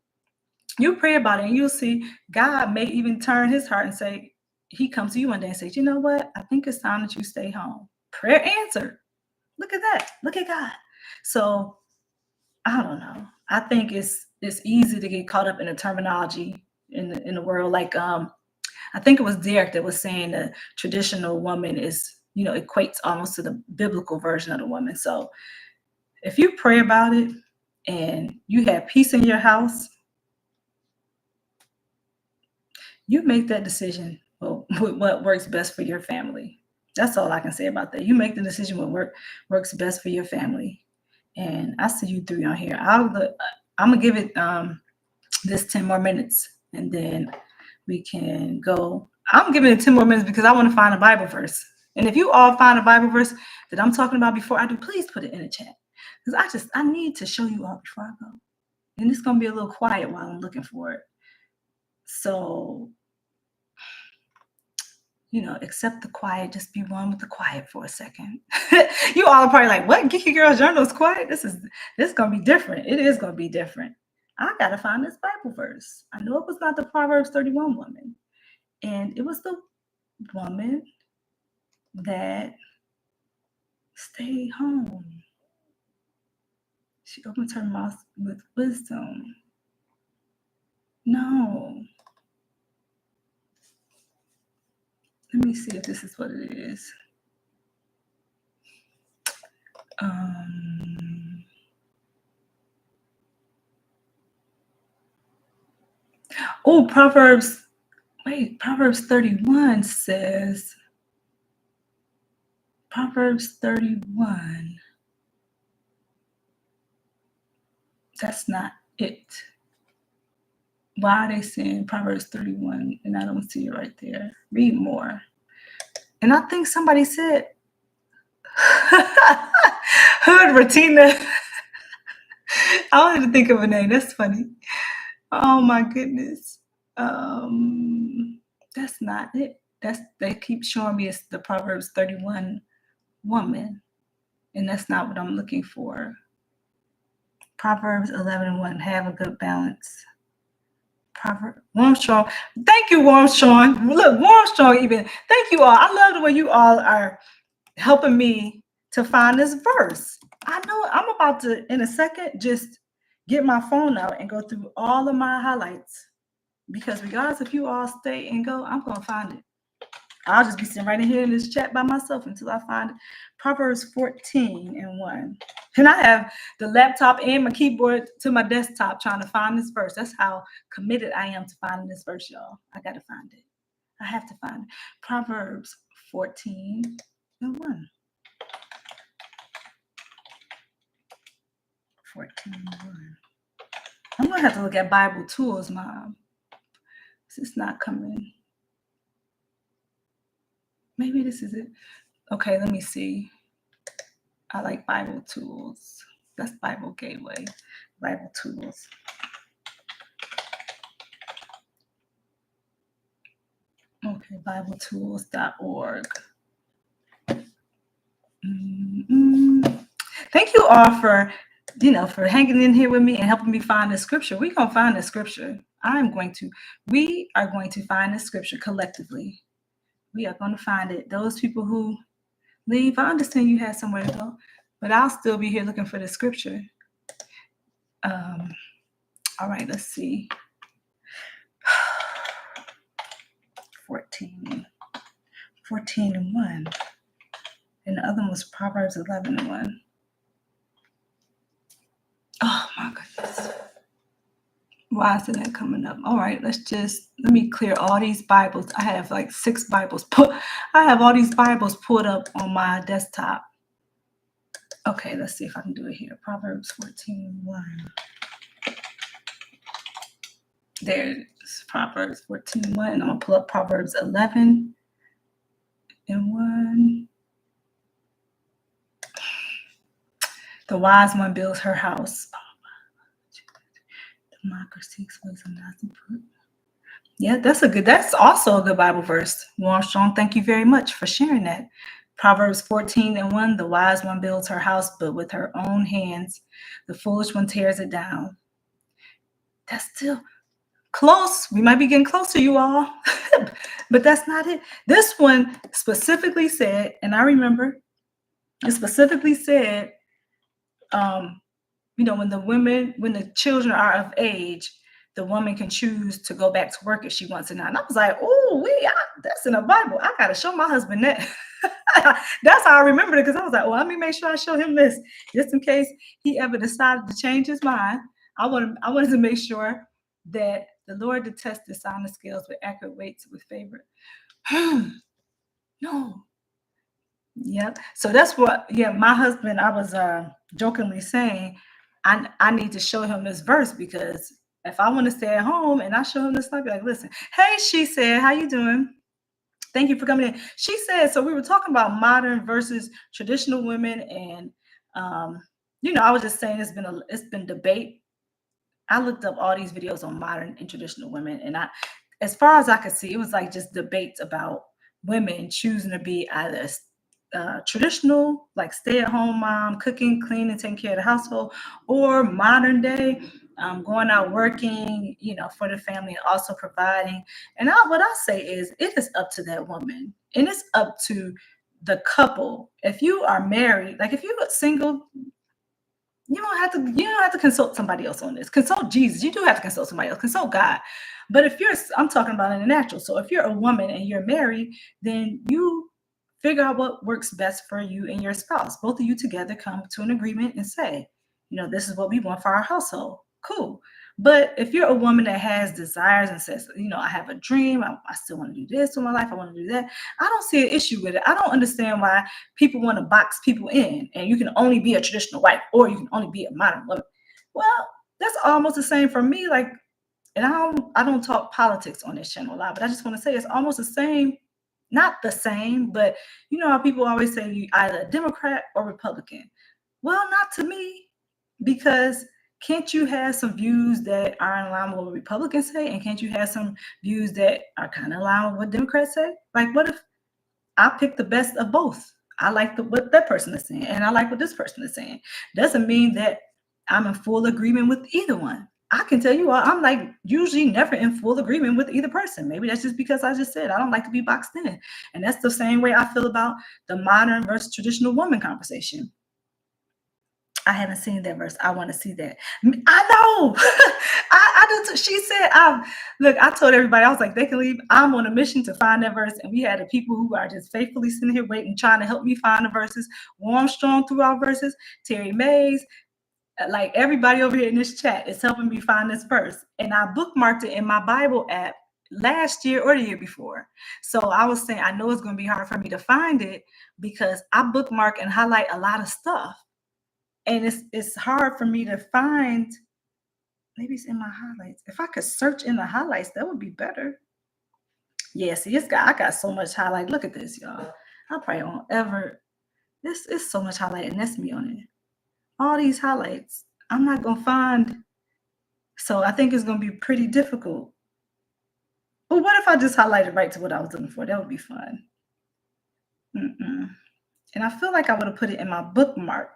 And you'll see God may even turn his heart and say, he comes to you one day and says, you know what? I think it's time that you stay home. Prayer answered. Look at that. Look at God. So I don't know. I think it's easy to get caught up in the terminology in the world. Like I think it was Derek that was saying the traditional woman is, equates almost to the biblical version of the woman. So if you pray about it and you have peace in your house, you make that decision with what works best for your family. That's all I can say about that. You make the decision what works best for your family. And I see you 3 on here. I'm gonna give it this 10 more minutes, and then we can go. I'm giving it 10 more minutes because I want to find a Bible verse. And if you all find a Bible verse that I'm talking about before I do, please put it in the chat. Because I need to show you all before I go. And it's gonna be a little quiet while I'm looking for it. So, accept the quiet. Just be one with the quiet for a second. You all are probably like, what? Geeky Girls Journal is quiet? This is gonna be different. It is gonna be different. I gotta find this Bible verse. I know it was not the Proverbs 31 woman. And it was the woman that stayed home. She opened her mouth with wisdom. No. Let me see if this is what it is. Proverbs 31 says, Proverbs 31. That's not it. Why are they saying Proverbs 31 and I don't see it right there? Read more. And I think somebody said, Hood Ratina. I wanted to think of a name. That's funny. Oh my goodness. That's not it. They keep showing me it's the Proverbs 31 woman. And that's not what I'm looking for. Proverbs 11:1. Have a good balance. Warmstrong. Thank you, Warmstrong. Look, Warmstrong even. Thank you all. I love the way you all are helping me to find this verse. I know I'm about to, in a second, just get my phone out and go through all of my highlights. Because regardless if you all stay and go, I'm going to find it. I'll just be sitting right in here in this chat by myself until I find it. Proverbs 14:1. And I have the laptop and my keyboard to my desktop trying to find this verse. That's how committed I am to finding this verse, y'all. I got to find it. I have to find it. Proverbs 14:1. 14:1. I'm going to have to look at Bible tools, Mom. It's not coming. Maybe this is it. Okay, let me see. I like Bible tools. That's Bible Gateway. Bible tools. Okay, BibleTools.org. Thank you all for hanging in here with me and helping me find the scripture. We're going to find the scripture. We are going to find the scripture collectively. We are going to find it. Those people who leave, I understand you have somewhere to go, but I'll still be here looking for the scripture. All right, let's see. 14:1. And the other one was Proverbs 11:1. Oh my goodness. Why isn't that coming up? All right, let me clear all these Bibles. I have like 6 Bibles. I have all these Bibles pulled up on my desktop. Okay, let's see if I can do it here. Proverbs 14:1. There's Proverbs 14:1. I'm going to pull up Proverbs 11:1. The wise one builds her house. Democracy explains the. Yeah, that's also a good Bible verse. Armstrong, thank you very much for sharing that. Proverbs 14:1. The wise one builds her house, but with her own hands, the foolish one tears it down. That's still close. We might be getting closer, you all. But that's not it. This one specifically said, and I remember it specifically said, when the children are of age, the woman can choose to go back to work if she wants to now. And I was like, oh, that's in the Bible. I gotta show my husband that. That's how I remembered it, because I was like, well, let me make sure I show him this, just in case he ever decided to change his mind. I wanted to make sure that the Lord detests dishonest scales with accurate weights with favor. No. Yep. So that's what, yeah, my husband, I was jokingly saying, I need to show him this verse, because if I want to stay at home and I show him this, I'll be like, listen, hey, she said, how you doing? Thank you for coming in. She said, so we were talking about modern versus traditional women, and I was just saying it's been debate. I looked up all these videos on modern and traditional women, and as far as I could see, it was like just debates about women choosing to be either traditional, like stay-at-home mom, cooking, cleaning, taking care of the household, or modern day, going out working, for the family, and also providing. And what I say is, it is up to that woman, and it's up to the couple. If you are married, like if you're single, you don't have to consult somebody else on this. Consult Jesus. You do have to consult somebody else. Consult God. But I'm talking about in the natural. So if you're a woman and you're married, then you figure out what works best for you and your spouse. Both of you together come to an agreement and say, this is what we want for our household. Cool. But if you're a woman that has desires and says, I have a dream, I still want to do this with my life, I want to do that, I don't see an issue with it. I don't understand why people want to box people in, and you can only be a traditional wife or you can only be a modern woman. Well, that's almost the same for me. Like, and I don't talk politics on this channel a lot, but I just want to say it's almost the same. Not the same, but you know how people always say you either a Democrat or Republican. Well, not to me, because can't you have some views that are in line with what Republicans say, and can't you have some views that are kind of in line with what Democrats say? Like, what if I pick the best of both? I like what that person is saying, and I like what this person is saying. Doesn't mean that I'm in full agreement with either one. I can tell you all, I'm like usually never in full agreement with either person. Maybe that's just because I just said I don't like to be boxed in. And that's the same way I feel about the modern versus traditional woman conversation. I haven't seen that verse. I want to see that. I know. I do too. She said, look, I told everybody, I was like, they can leave. I'm on a mission to find that verse. And we had the people who are just faithfully sitting here waiting, trying to help me find the verses. Warm, strong through our verses. Terry Mays, like everybody over here in this chat is helping me find this verse. And I bookmarked it in my Bible app last year or the year before. So I was saying, I know it's going to be hard for me to find it because I bookmark and highlight a lot of stuff. And it's hard for me to find. Maybe it's in my highlights. If I could search in the highlights, that would be better. Yeah, see, I got so much highlight. Look at this, y'all. I probably won't ever. This is so much highlight, and that's me on it. All these highlights, I'm not gonna find. So I think it's gonna be pretty difficult. But what if I just highlighted right to what I was looking for? That would be fun. And I feel like I would have put it in my bookmark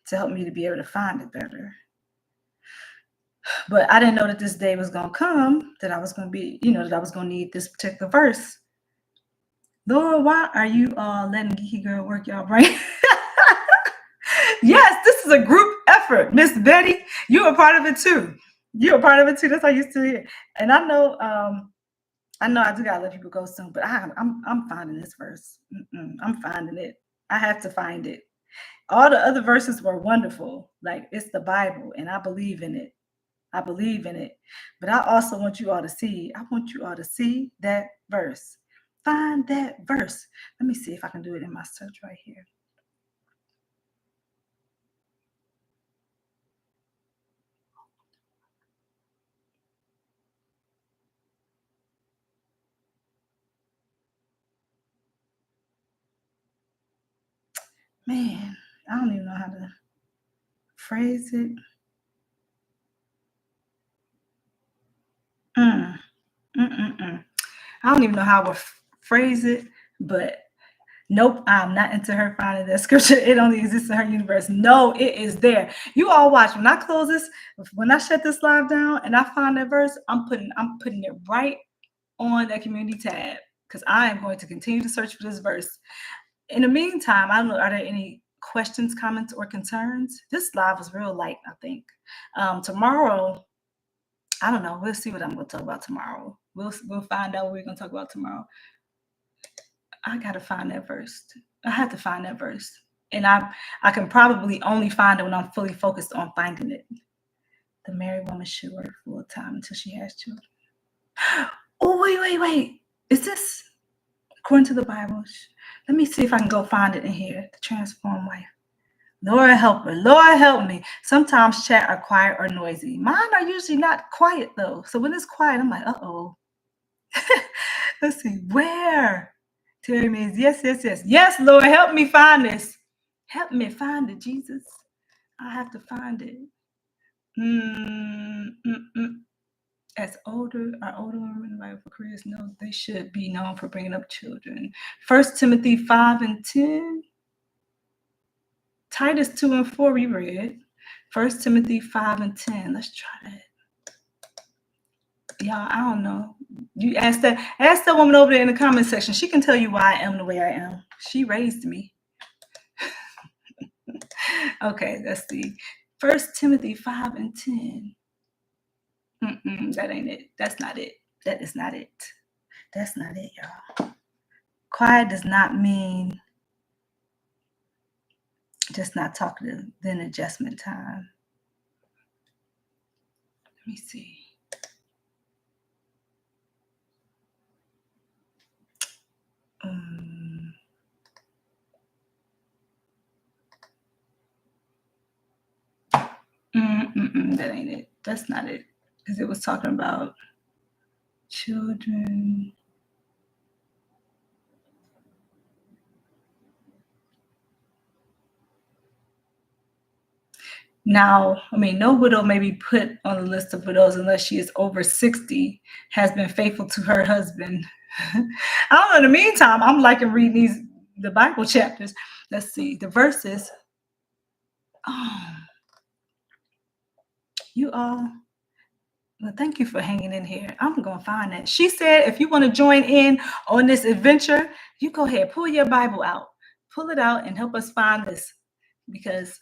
to help me to be able to find it better. But I didn't know that this day was going to come, that I was going to be, that I was going to need this particular verse. Lord, why are you all letting Geeky Girl work y'all brain? Yes, this is a group effort, Miss Betty. You're a part of it too. You're a part of it too. That's how you still here. And I know I do gotta let people go soon, but I'm finding this verse. I'm finding it. I have to find it. All the other verses were wonderful. Like, it's the Bible, and I believe in it. I believe in it. But I also want you all to see. I want you all to see that verse. Find that verse. Let me see if I can do it in my search right here. Man, I don't even know how to phrase it. I don't even know how I would phrase it, but nope, I'm not into her finding that scripture. It only exists in her universe. No, it is there. You all watch. When I close this, when I shut this live down and I find that verse, I'm putting it right on that community tab, because I am going to continue to search for this verse. In the meantime, I don't know, are there any questions, comments, or concerns? This live was real light, I think. Tomorrow, I don't know. We'll see what I'm going to talk about tomorrow. We'll find out what we're going to talk about tomorrow. I got to find that verse. I had to find that verse. And I can probably only find it when I'm fully focused on finding it. The married woman should work full time until she has children. Oh, wait. Is this according to the Bible? Let me see if I can go find it in here. The transformed wife. Lord help her. Lord help me. Sometimes chat are quiet or noisy. Mine are usually not quiet though. So when it's quiet, I'm like, uh-oh. Let's see. Where? Terry means yes. Yes, Lord, help me find this. Help me find it, Jesus. I have to find it. As older women, right, for careers, know they should be known for bringing up children. 1 Timothy 5:10. Titus 2:4 we read. 1 Timothy 5:10. Let's try that. Y'all, I don't know. You ask that woman over there in the comment section. She can tell you why I am the way I am. She raised me. Okay, let's see. 1 Timothy 5:10. That ain't it. That's not it. That is not it. That's not it, y'all. Quiet does not mean just not talkative, then adjustment time. Let me see. That ain't it. That's not it. Because it was talking about children. Now, I mean, no widow may be put on the list of widows unless she is over 60, has been faithful to her husband. I don't know. In the meantime, I'm liking reading the Bible chapters. Let's see. The verses. You all. Well, thank you for hanging in here. I'm going to find it. She said, if you want to join in on this adventure, you go ahead, pull your Bible out. Pull it out and help us find this. Because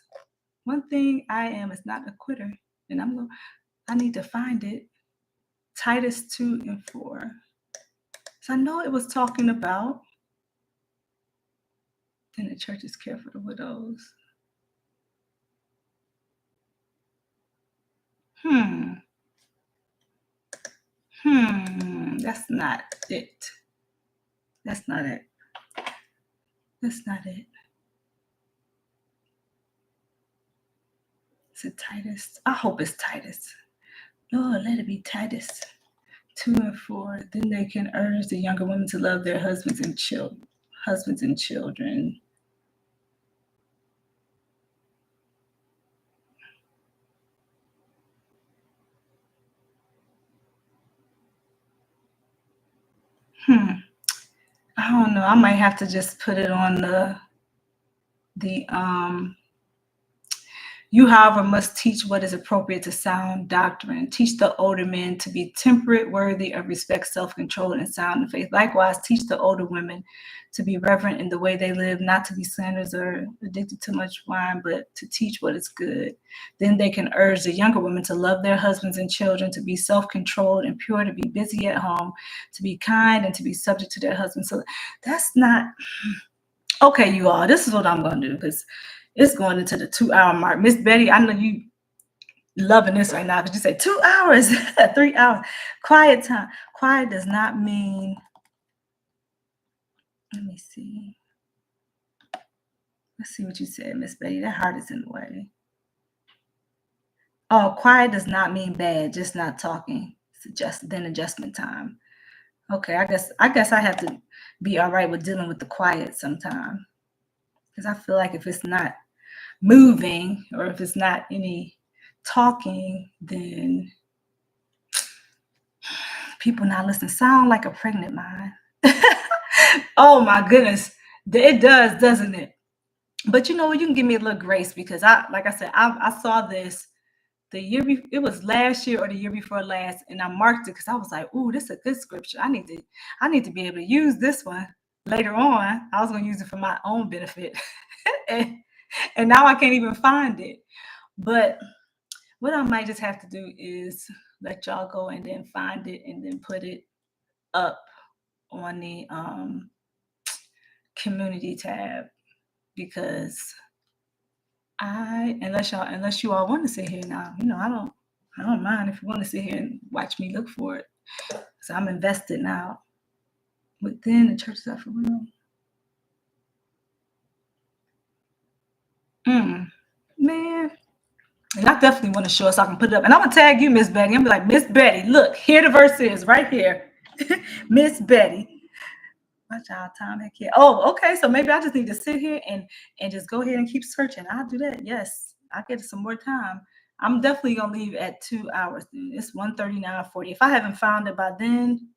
one thing I am is not a quitter. And I need to find it. Titus 2:4. So I know it was talking about, then the church is care for the widows. That's not it. That's not it. That's not it. Is it Titus? I hope it's Titus. Lord, let it be Titus 2:4. Then they can urge the younger women to love their husbands and children. I don't know. I might have to just put it on you, however, must teach what is appropriate to sound doctrine. Teach the older men to be temperate, worthy of respect, self-control, and sound in faith. Likewise, teach the older women to be reverent in the way they live, not to be slanderers or addicted to much wine, but to teach what is good. Then they can urge the younger women to love their husbands and children, to be self-controlled and pure, to be busy at home, to be kind, and to be subject to their husbands. So that's not... Okay, you all, this is what I'm going to do, because it's going into the 2-hour mark. Miss Betty, I know you loving this right now, because you say 2 hours, 3 hours. Quiet time. Quiet does not mean... Let me see. Let's see what you said, Miss Betty. That heart is in the way. Oh, quiet does not mean bad, just not talking. It's then adjustment time. Okay, I guess I have to be all right with dealing with the quiet sometime. Because I feel like if it's not moving or if it's not any talking, then people not listening. Sound like a pregnant mind. Oh my goodness. It does, doesn't it? But you know what? You can give me a little grace, because like I said, I saw this the year before. It was last year or the year before last, and I marked it because I was like, "Ooh, this is a good scripture. I need to be able to use this one later on." I was going to use it for my own benefit, and now I can't even find it. But what I might just have to do is let y'all go and then find it and then put it up on the community tab, because unless you all want to sit here now, I don't mind if you want to sit here and watch me look for it. So I'm invested now. Within the church stuff for real. Man. And I definitely want to show it so I can put it up. And I'm gonna tag you, Miss Betty. I'm gonna be like, Miss Betty, look, here the verse is right here. Miss Betty. Watch out, time heck yeah. Oh, okay. So maybe I just need to sit here and just go ahead and keep searching. I'll do that. Yes, I'll get some more time. I'm definitely gonna leave at 2 hours. It's 1:39:40. If I haven't found it by then,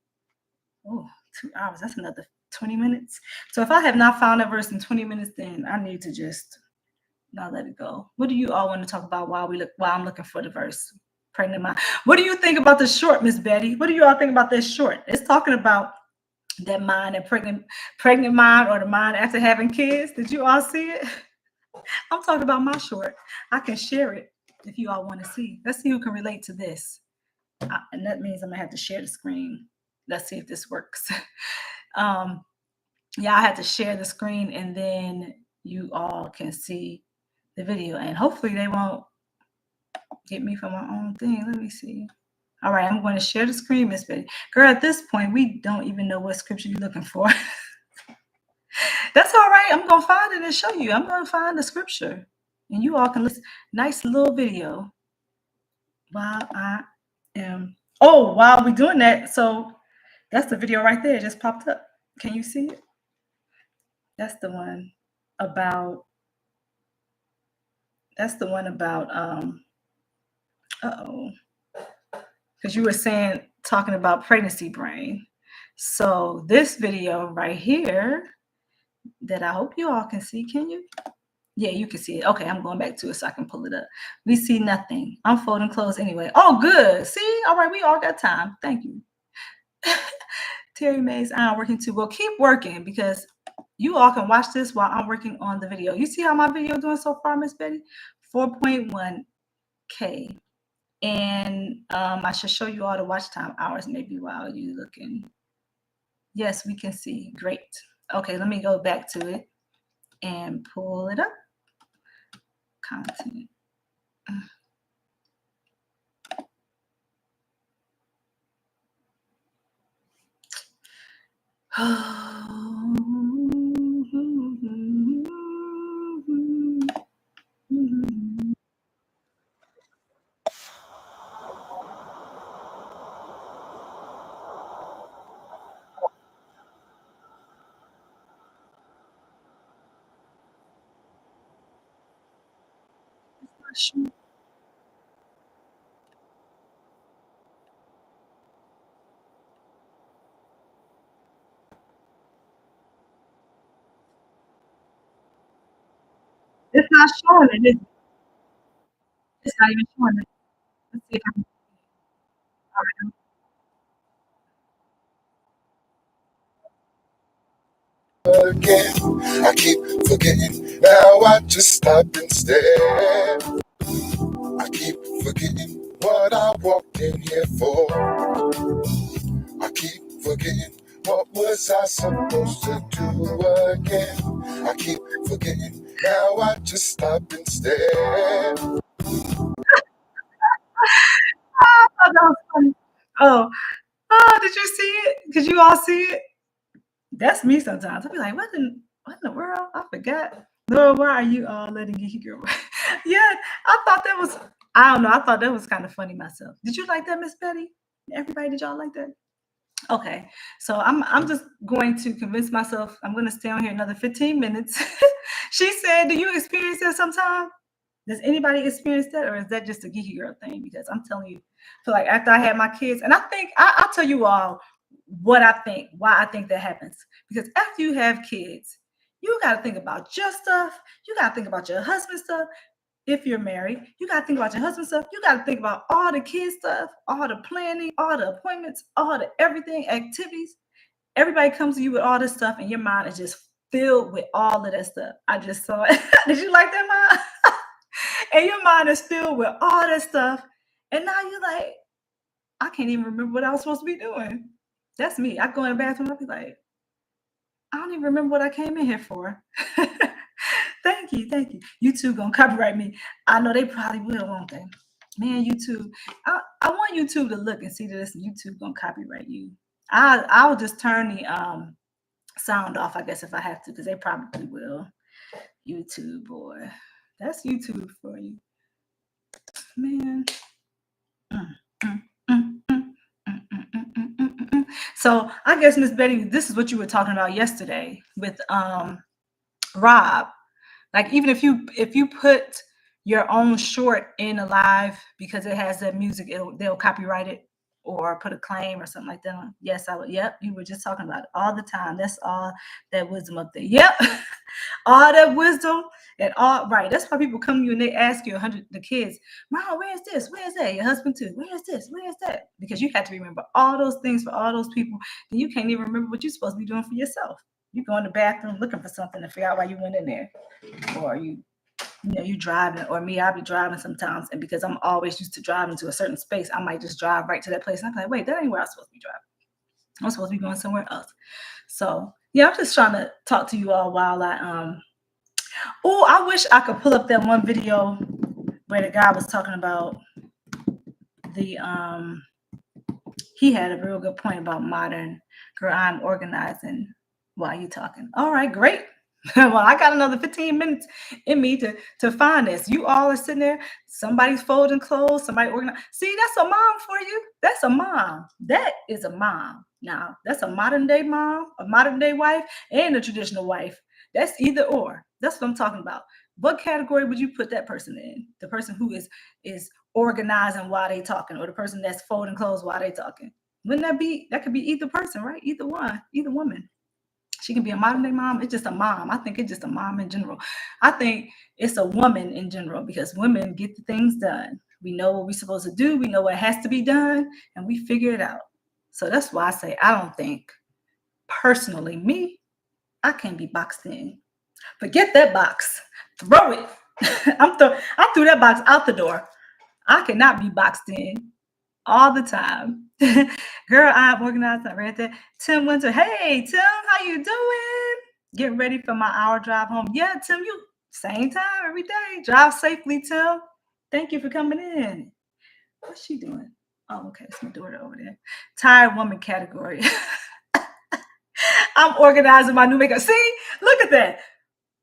2 hours. That's another 20 minutes. So if I have not found that verse in 20 minutes, then I need to just not let it go. What do you all want to talk about while I'm looking for the verse? Pregnant mind. What do you think about the short, Miss Betty? What do you all think about this short? It's talking about that mind and pregnant mind, or the mind after having kids. Did you all see it? I'm talking about my short. I can share it if you all want to see. Let's see who can relate to this. And that means I'm gonna have to share the screen. Let's see if this works. Yeah, I had to share the screen and then you all can see the video, and hopefully they won't get me from my own thing. Let me see. All right, I'm going to share the screen, Miss Betty. Girl, at this point, we don't even know what scripture you're looking for. That's all right. I'm going to find it and show you. I'm going to find the scripture, and you all can listen. Nice little video while I am. Oh, while we're doing that, so that's the video right there. It just popped up. Can you see it? That's the one about. That's the one about. Because you were talking about pregnancy brain. So this video right here that I hope you all can see, can you? Yeah, you can see it. Okay, I'm going back to it so I can pull it up. We see nothing. I'm folding clothes anyway. Oh, good. See? All right, we all got time. Thank you. Terry Mays, I'm working too. Well, keep working, because you all can watch this while I'm working on the video. You see how my video doing so far, Miss Betty? 4.1K. And I should show you all the watch time hours maybe while you're looking. Yes, we can see. Great. Okay, let me go back to it and pull it up. Content. It's not showing it. It's not even showing it. Let's see if I can. Again, I keep forgetting. Now I just stop and stare. I keep forgetting what I walked in here for. I keep forgetting what was I supposed to do again. I keep forgetting. Now I just stop and stare. Oh, that was funny. Oh, did you see it? Did you all see it? That's me sometimes. I'll be like, what in the world? I forgot. Lord, why are you all letting Geeky Girl? Yeah, I don't know. I thought that was kind of funny myself. Did you like that, Miss Betty? Everybody, did y'all like that? Okay, so I'm just going to convince myself I'm going to stay on here another 15 minutes. She said, do you experience that sometime? Does anybody experience that, or is that just a geeky girl thing? Because I'm telling you, feel like after I had my kids, and I think I'll tell you all what I think, why I think that happens. Because after you have kids, you got to think about your stuff. You got to think about your husband's stuff. If you're married, you got to think about your husband's stuff. You got to think about all the kids' stuff, all the planning, all the appointments, all the everything, activities. Everybody comes to you with all this stuff, and your mind is just filled with all of that stuff. I just saw it. Did you like that, mind? And your mind is filled with all that stuff. And now you're like, I can't even remember what I was supposed to be doing. That's me. I go in the bathroom, I'll be like, I don't even remember what I came in here for. Thank you, thank you. YouTube gonna copyright me. I know they probably will, won't they? Man, YouTube. I want YouTube to look and see that this YouTube gonna copyright you. I'll just turn the sound off, I guess, if I have to, because they probably will. YouTube, boy. That's YouTube for you. Man. Mm, mm, mm, mm, mm, mm, mm, mm, mm, mm. So I guess, Miss Betty, this is what you were talking about yesterday with Rob. Like, even if you put your own short in a live because it has that music, they'll copyright it or put a claim or something like that on. Yes, I would. Yep, you were just talking about it all the time. That's all that wisdom up there. Yep. All that wisdom and all right. That's why people come to you and they ask you 100 the kids, Mom, where's this? Where's that? Your husband too. Where's this? Where's that? Because you have to remember all those things for all those people, and you can't even remember what you're supposed to be doing for yourself. You go in the bathroom looking for something to figure out why you went in there, or you driving, or me, I'll be driving sometimes, and because I'm always used to driving to a certain space, I might just drive right to that place, and I'm like, wait, that ain't where I'm supposed to be driving. I'm supposed to be going somewhere else. So yeah, I'm just trying to talk to you all while I wish I could pull up that one video where the guy was talking about the he had a real good point about modern. Girl, I'm organizing while you talking. All right, great. Well, I got another 15 minutes in me to find this. You all are sitting there, somebody's folding clothes, somebody organizing. See, that's a mom for you. That's a mom. That is a mom. Now, that's a modern day mom, a modern day wife, and a traditional wife. That's either or. That's what I'm talking about. What category would you put that person in? The person who is organizing while they talking, or the person that's folding clothes while they talking? Wouldn't that could be either person, right? Either one, either woman. She can be a modern day mom. It's just a mom. I think it's just a mom in general. I think it's a woman in general, because women get the things done. We know what we're supposed to do. We know what has to be done, and we figure it out. So that's why I say I don't think, personally, me, I can't be boxed in. Forget that box. Throw it. I threw that box out the door. I cannot be boxed in all the time. Girl, I'm organized. I read that. Tim Winter. Hey, Tim, how you doing? Getting ready for my hour drive home. Yeah, Tim, you same time every day. Drive safely, Tim. Thank you for coming in. What's she doing? Oh, okay. It's my daughter over there. Tired woman category. I'm organizing my new makeup. See, look at that.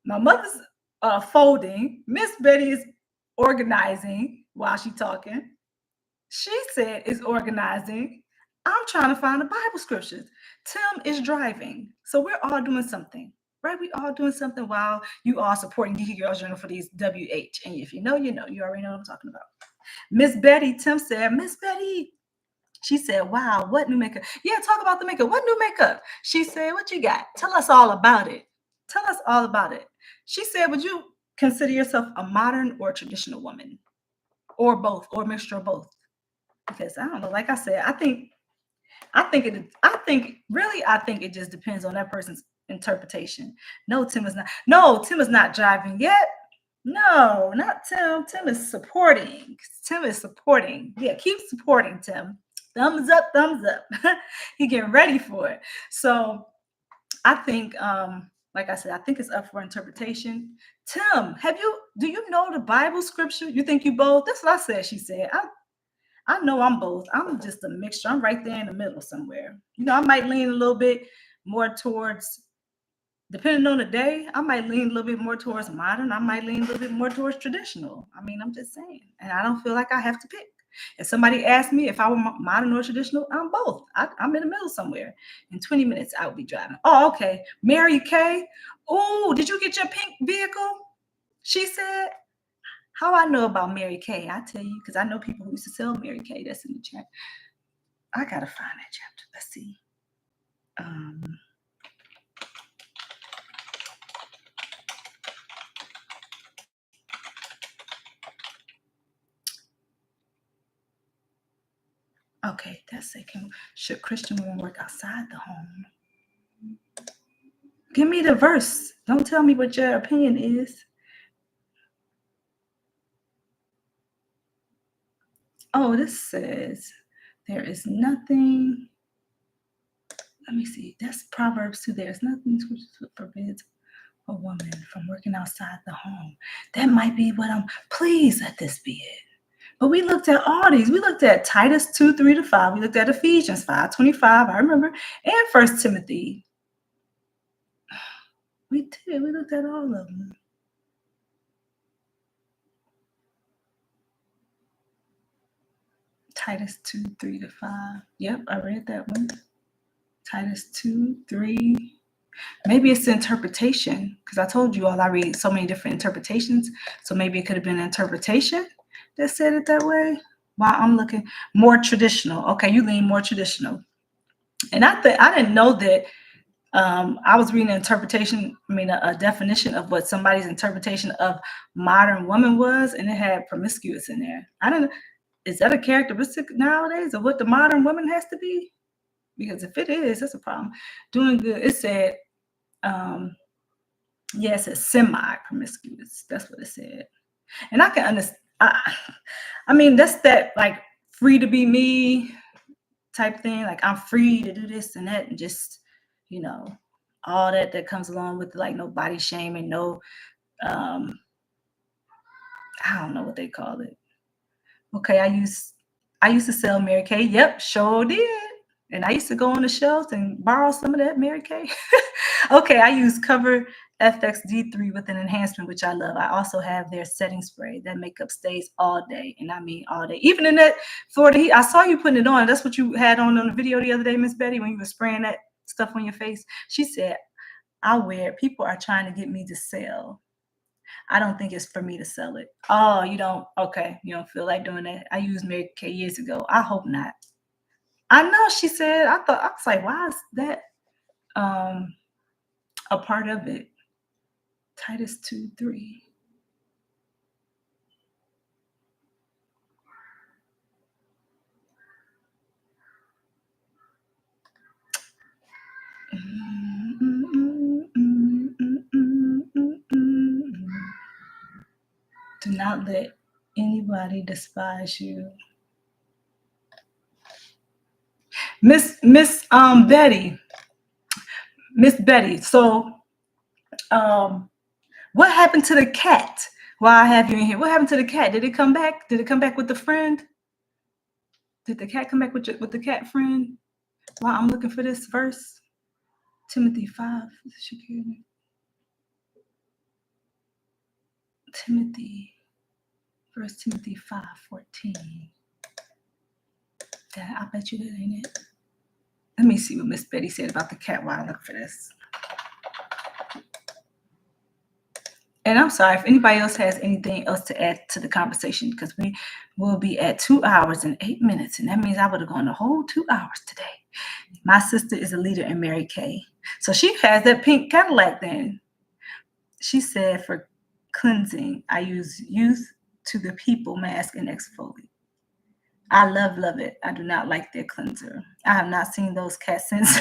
My mother's folding. Miss Betty is organizing while she's talking. She said is organizing. I'm trying to find the Bible scriptures. Tim is driving. So we're all doing something, right? We all doing something while you are supporting Geeky Girls Journal for these WH. And if you know, you know. You already know what I'm talking about. Miss Betty, Tim said, Miss Betty. She said, wow, what new makeup? Yeah, talk about the makeup. What new makeup? She said, what you got? Tell us all about it. Tell us all about it. She said, would you consider yourself a modern or traditional woman? Or both, or a mixture of both? Because I don't know, like I said, I think it just depends on that person's interpretation. No, Tim is not driving yet. No, not Tim. Tim is supporting. Yeah, keep supporting, Tim. Thumbs up, thumbs up. He getting ready for it. So I think, like I said, I think it's up for interpretation. Tim, do you know the Bible scripture? You think you both? That's what I said. She said, I know I'm both. I'm just a mixture. I'm right there in the middle somewhere. I might lean a little bit more towards, depending on the day, I might lean a little bit more towards modern. I might lean a little bit more towards traditional. I mean, I'm just saying. And I don't feel like I have to pick. If somebody asked me if I were modern or traditional, I'm both. I'm in the middle somewhere. In 20 minutes, I would be driving. Oh, okay. Mary Kay. Oh, did you get your pink vehicle? She said. How I know about Mary Kay? I tell you, because I know people who used to sell Mary Kay. That's in the chat. I gotta find that chapter. Let's see. Okay, that's it. Should Christian women work outside the home? Give me the verse. Don't tell me what your opinion is. Oh, this says There is nothing. Let me see. That's Proverbs 2. There's nothing which forbids a woman from working outside the home. That might be what please let this be it. But we looked at all these. We looked at Titus 2, 3-5. We looked at Ephesians 5:25. I remember. And First Timothy. We did. We looked at all of them. Titus 2, 3-5. Yep, I read that one. Titus 2, 3. Maybe it's the interpretation, because I told you all I read so many different interpretations. So maybe it could have been an interpretation that said it that way. While I'm looking more traditional. Okay, you lean more traditional. And I didn't know that. I was reading an interpretation, a definition of what somebody's interpretation of modern woman was, and it had promiscuous in there. I don't know. Is that a characteristic nowadays of what the modern woman has to be? Because if it is, that's a problem. Doing good, it said, it said semi-promiscuous. That's what it said. And I can understand. That's that like free to be me type thing. Like I'm free to do this and that, and just, all that comes along with like no body shaming, no, I don't know what they call it. Okay, I used to sell Mary Kay. Yep, sure did. And I used to go on the shelves and borrow some of that Mary Kay. Okay, I use Cover FXD3 with an enhancement, which I love. I also have their setting spray. That makeup stays all day, and I mean all day. Even in that Florida heat, I saw you putting it on. That's what you had on the video the other day, Miss Betty, when you were spraying that stuff on your face. She said, I wear it. People are trying to get me to sell. I don't think it's for me to sell it. Oh, you don't? Okay, you don't feel like doing that. I used Mary Kay years ago. I hope not. I know, she said. I was like, why is that a part of it? Titus 2, 3. Do not let anybody despise you. Miss Betty. Miss Betty. So what happened to the cat? While I have you in here, what happened to the cat? Did it come back? Did it come back with the friend? Did the cat come back with the cat friend? While I'm looking for this verse, Timothy 5. First Timothy 5:14. I bet you that ain't it. Let me see what Miss Betty said about the cat while I look for this. And I'm sorry if anybody else has anything else to add to the conversation, because we will be at 2 hours and 8 minutes. And that means I would have gone the whole 2 hours today. My sister is a leader in Mary Kay. So she has that pink Cadillac then. She said for cleansing, I use Youth to the People mask and exfoliate. I love it. I do not like their cleanser. I have not seen those cats since.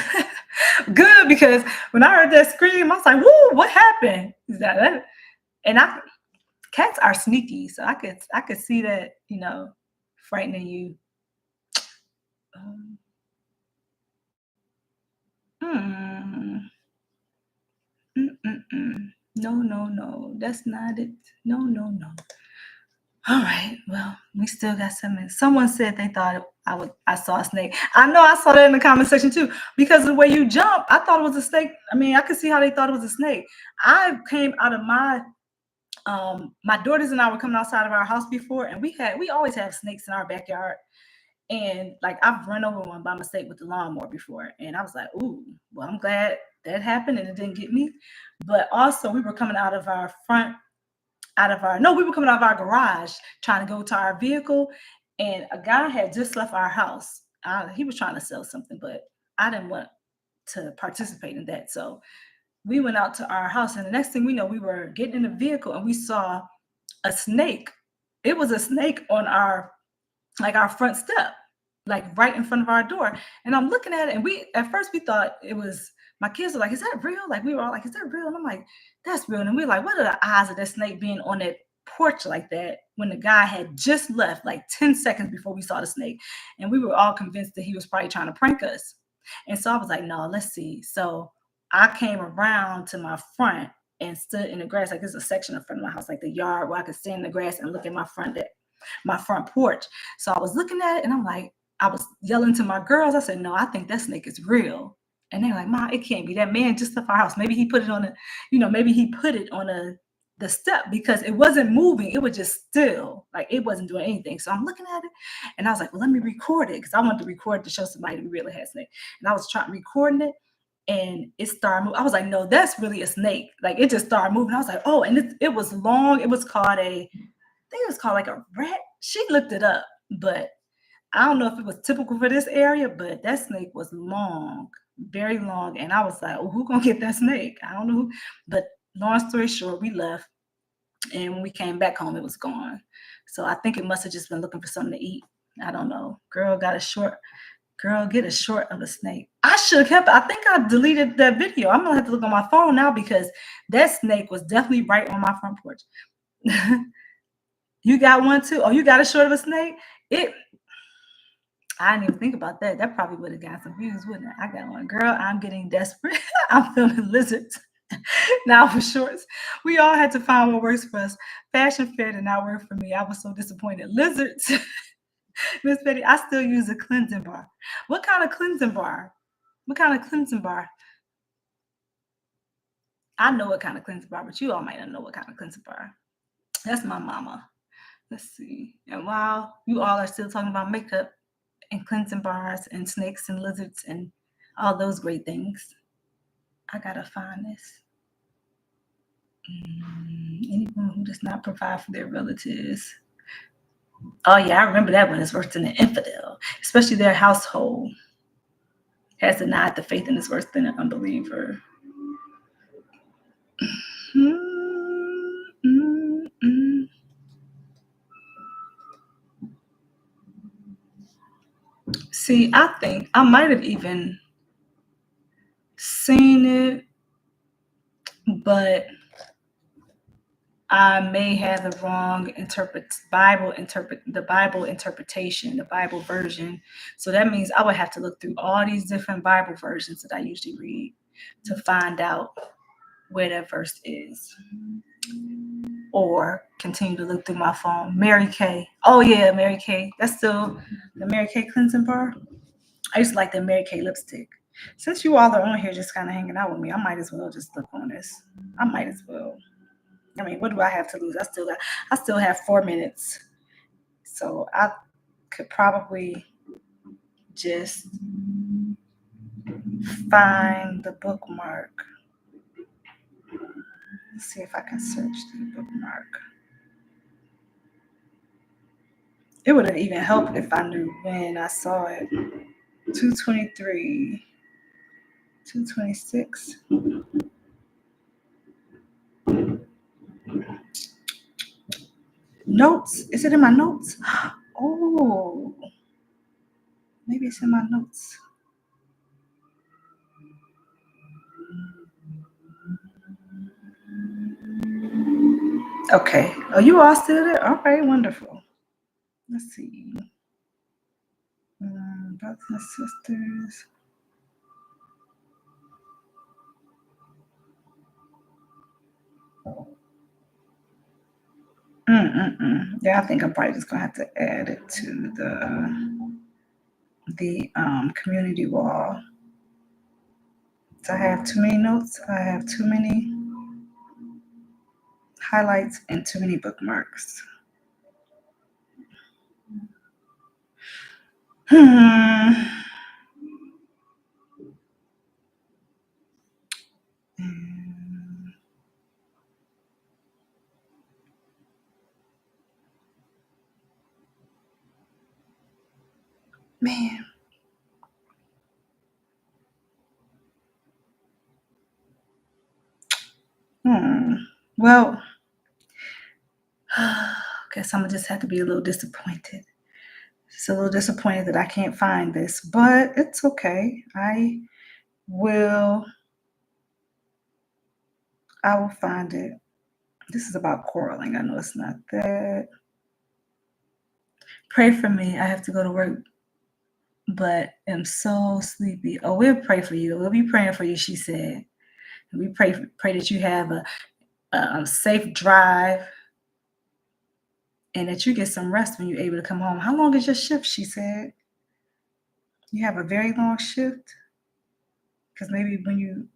Good, because when I heard that scream, I was like, woo, what happened? Is that? And cats are sneaky, so I could see that, frightening you. No, that's not it. No. All right, well, we still got 7 minutes. Someone said they thought I saw a snake. I know I saw that in the comment section too, because of the way you jump, I thought it was a snake. I could see how they thought it was a snake. I came out of my daughters and I were coming outside of our house before, and we always have snakes in our backyard. And like I've run over one by mistake with the lawnmower before, and I was like, ooh, well, I'm glad that happened and it didn't get me. But also we were coming out of our garage trying to go to our vehicle, and a guy had just left our house. He was trying to sell something, but I didn't want to participate in that. So we went out to our house, and the next thing we know, we were getting in the vehicle and we saw a snake. It was a snake on our front step, like right in front of our door. And I'm looking at it, and at first we thought it was, my kids were like, is that real? Like we were all like, is that real? And I'm like, that's real. And we were like, what are the odds of that snake being on that porch like that, when the guy had just left, like 10 seconds before we saw the snake. And we were all convinced that he was probably trying to prank us. And so I was like, no, let's see. So I came around to my front and stood in the grass. Like there's a section in front of my house, like the yard where I could stand in the grass and look at my front porch. So I was looking at it and I'm like, I was yelling to my girls. I said, no, I think that snake is real. And they're like, Ma, it can't be. That man just left our house. Maybe he put it on maybe he put it on the step because it wasn't moving. It was just still, like it wasn't doing anything. So I'm looking at it and I was like, well, let me record it because I wanted to record it to show somebody we really had snake. And I was trying recording it and it started moving. I was like, no, that's really a snake. Like it just started moving. I was like, oh, and it was long. It was called I think it was called like a rat. She looked it up, but I don't know if it was typical for this area, but that snake was long, very long. And I was like, oh, who gonna get that snake? I don't know who. But long story short, we left. And when we came back home, it was gone. So I think it must have just been looking for something to eat. I don't know. Girl, get a short of a snake. I should have kept it. I think I deleted that video. I'm gonna have to look on my phone now because that snake was definitely right on my front porch. You got one too? Oh, you got a short of a snake? I didn't even think about that. That probably would have got some views, wouldn't it? I got one. Girl, I'm getting desperate. I'm filming lizards now for shorts. We all had to find what works for us. Fashion Fair did not work for me. I was so disappointed. Lizards. Miss Betty, I still use a cleansing bar. What kind of cleansing bar? What kind of cleansing bar? I know what kind of cleansing bar, but you all might not know what kind of cleansing bar. That's my mama. Let's see. And while you all are still talking about makeup and cleansing bars and snakes and lizards and all those great things, I gotta find this. Anyone who does not provide for their relatives. Oh yeah, I remember that one is worse than an infidel, especially their household has denied the faith and is worse than an unbeliever. See, I think I might have even seen it, but I may have the wrong Bible interpretation, the Bible version. So that means I would have to look through all these different Bible versions that I usually read to find out where that verse is. Or continue to look through my phone. Mary Kay. Oh yeah, Mary Kay. That's still the Mary Kay cleansing bar. I used to like the Mary Kay lipstick. Since you all are on here just kind of hanging out with me, I might as well just look on this. I might as well. I mean, what do I have to lose? I still have 4 minutes. So I could probably just find the bookmark. Let's see if I can search the bookmark. It would have even helped if I knew when I saw it. 223, 226. Notes. Is it in my notes? Oh, maybe it's in my notes. Okay. Are you all still there? All right, wonderful. Let's see. Brothers and sisters. Yeah, I think I'm probably just gonna have to add it to the community wall. So I have too many notes. I have too many highlights and too many bookmarks. Man. Well, guess I'm gonna just have to be a little disappointed. Just a little disappointed that I can't find this, but it's okay. I will find it. This is about quarreling. I know it's not that. Pray for me. I have to go to work, but am so sleepy. Oh, we'll pray for you. We'll be praying for you, she said. And we pray that you have a safe drive and that you get some rest when you're able to come home. How long is your shift, she said? You have a very long shift? Because maybe when you...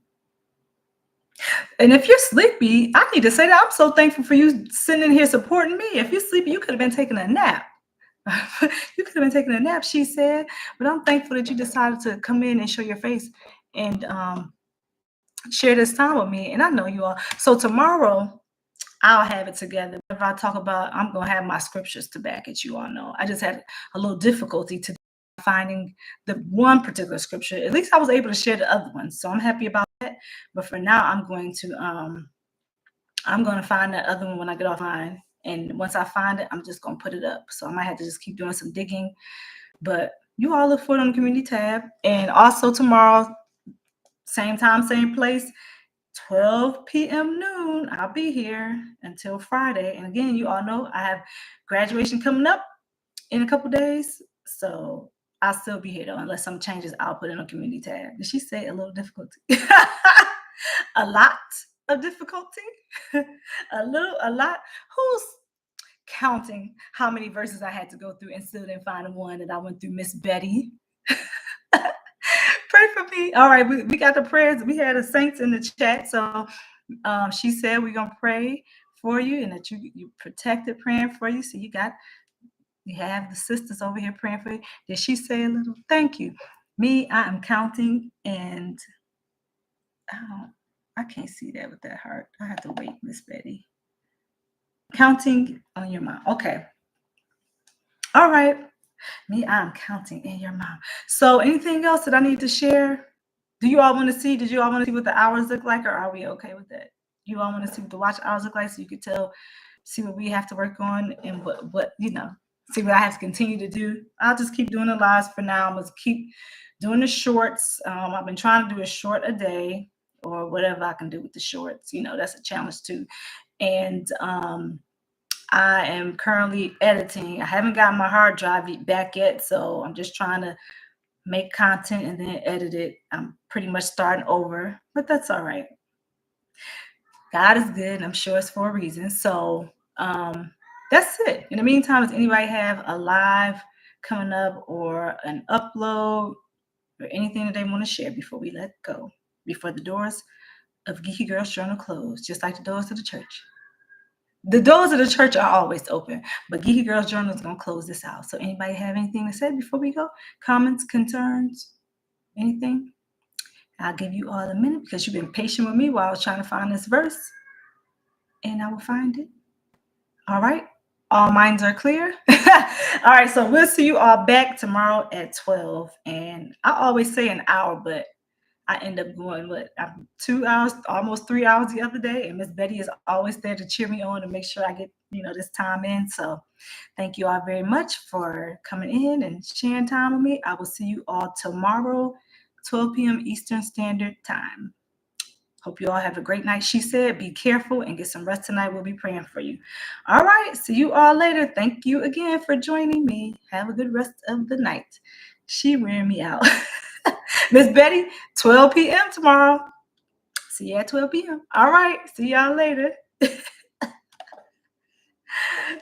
And if you're sleepy, I need to say that I'm so thankful for you sitting in here supporting me. If you're sleepy, you could have been taking a nap. You could have been taking a nap, she said. But I'm thankful that you decided to come in and show your face and share this time with me. And I know you all. So tomorrow, I'll have it together. If I talk about, I'm going to have my scriptures to back it. You all know. I just had a little difficulty to finding the one particular scripture. At least I was able to share the other one. So I'm happy about that. But for now, I'm going to find that other one when I get offline. And once I find it, I'm just going to put it up. So I might have to just keep doing some digging. But you all look for it on the community tab. And also tomorrow, same time, same place, 12 p.m. noon, I'll be here until Friday. And again, you all know I have graduation coming up in a couple days. So I'll still be here though, unless some changes I'll put in a community tab. Did she say a little difficulty? A lot of difficulty? A lot? Who's counting how many verses I had to go through and still didn't find one that I went through? Miss Betty. Pray for me. All right, we got the prayers. We had the saints in the chat. So she said we're gonna pray for you and that you protected, praying for you. So you have the sisters over here praying for you. Did she say a little thank you? Me, I am counting, and I can't see that with that heart. I have to wait, Miss Betty. Counting on your mom. Okay. All right. Me, I'm counting in your mouth. So anything else that I need to share? Did you all want to see what the hours look like, or are we okay with that? You all want to see what the watch hours look like so you could see what we have to work on and what see what I have to continue to do. I'll just keep doing the lives for now. I'm going to keep doing the shorts. I've been trying to do a short a day or whatever I can do with the shorts. That's a challenge too. And I am currently editing. I haven't gotten my hard drive back yet, so I'm just trying to make content and then edit it. I'm pretty much starting over, but that's all right. God is good, and I'm sure it's for a reason. So that's it. In the meantime, does anybody have a live coming up or an upload or anything that they want to share before we let go, before the doors of Geeky Girls Journal close, just like the doors of the church? The doors of the church are always open, but Geeky Girls Journal is going to close this out. So anybody have anything to say before we go? Comments, concerns, anything? I'll give you all a minute because you've been patient with me while I was trying to find this verse, and I will find it. All right. All minds are clear. All right. So we'll see you all back tomorrow at 12. And I always say an hour, but I end up going 2 hours, almost 3 hours the other day. And Miss Betty is always there to cheer me on and make sure I get, this time in. So thank you all very much for coming in and sharing time with me. I will see you all tomorrow, 12 p.m. Eastern Standard Time. Hope you all have a great night. She said, be careful and get some rest tonight. We'll be praying for you. All right. See you all later. Thank you again for joining me. Have a good rest of the night. She wearing me out. Miss Betty, 12 p.m. tomorrow. See you at 12 p.m. All right. See y'all later.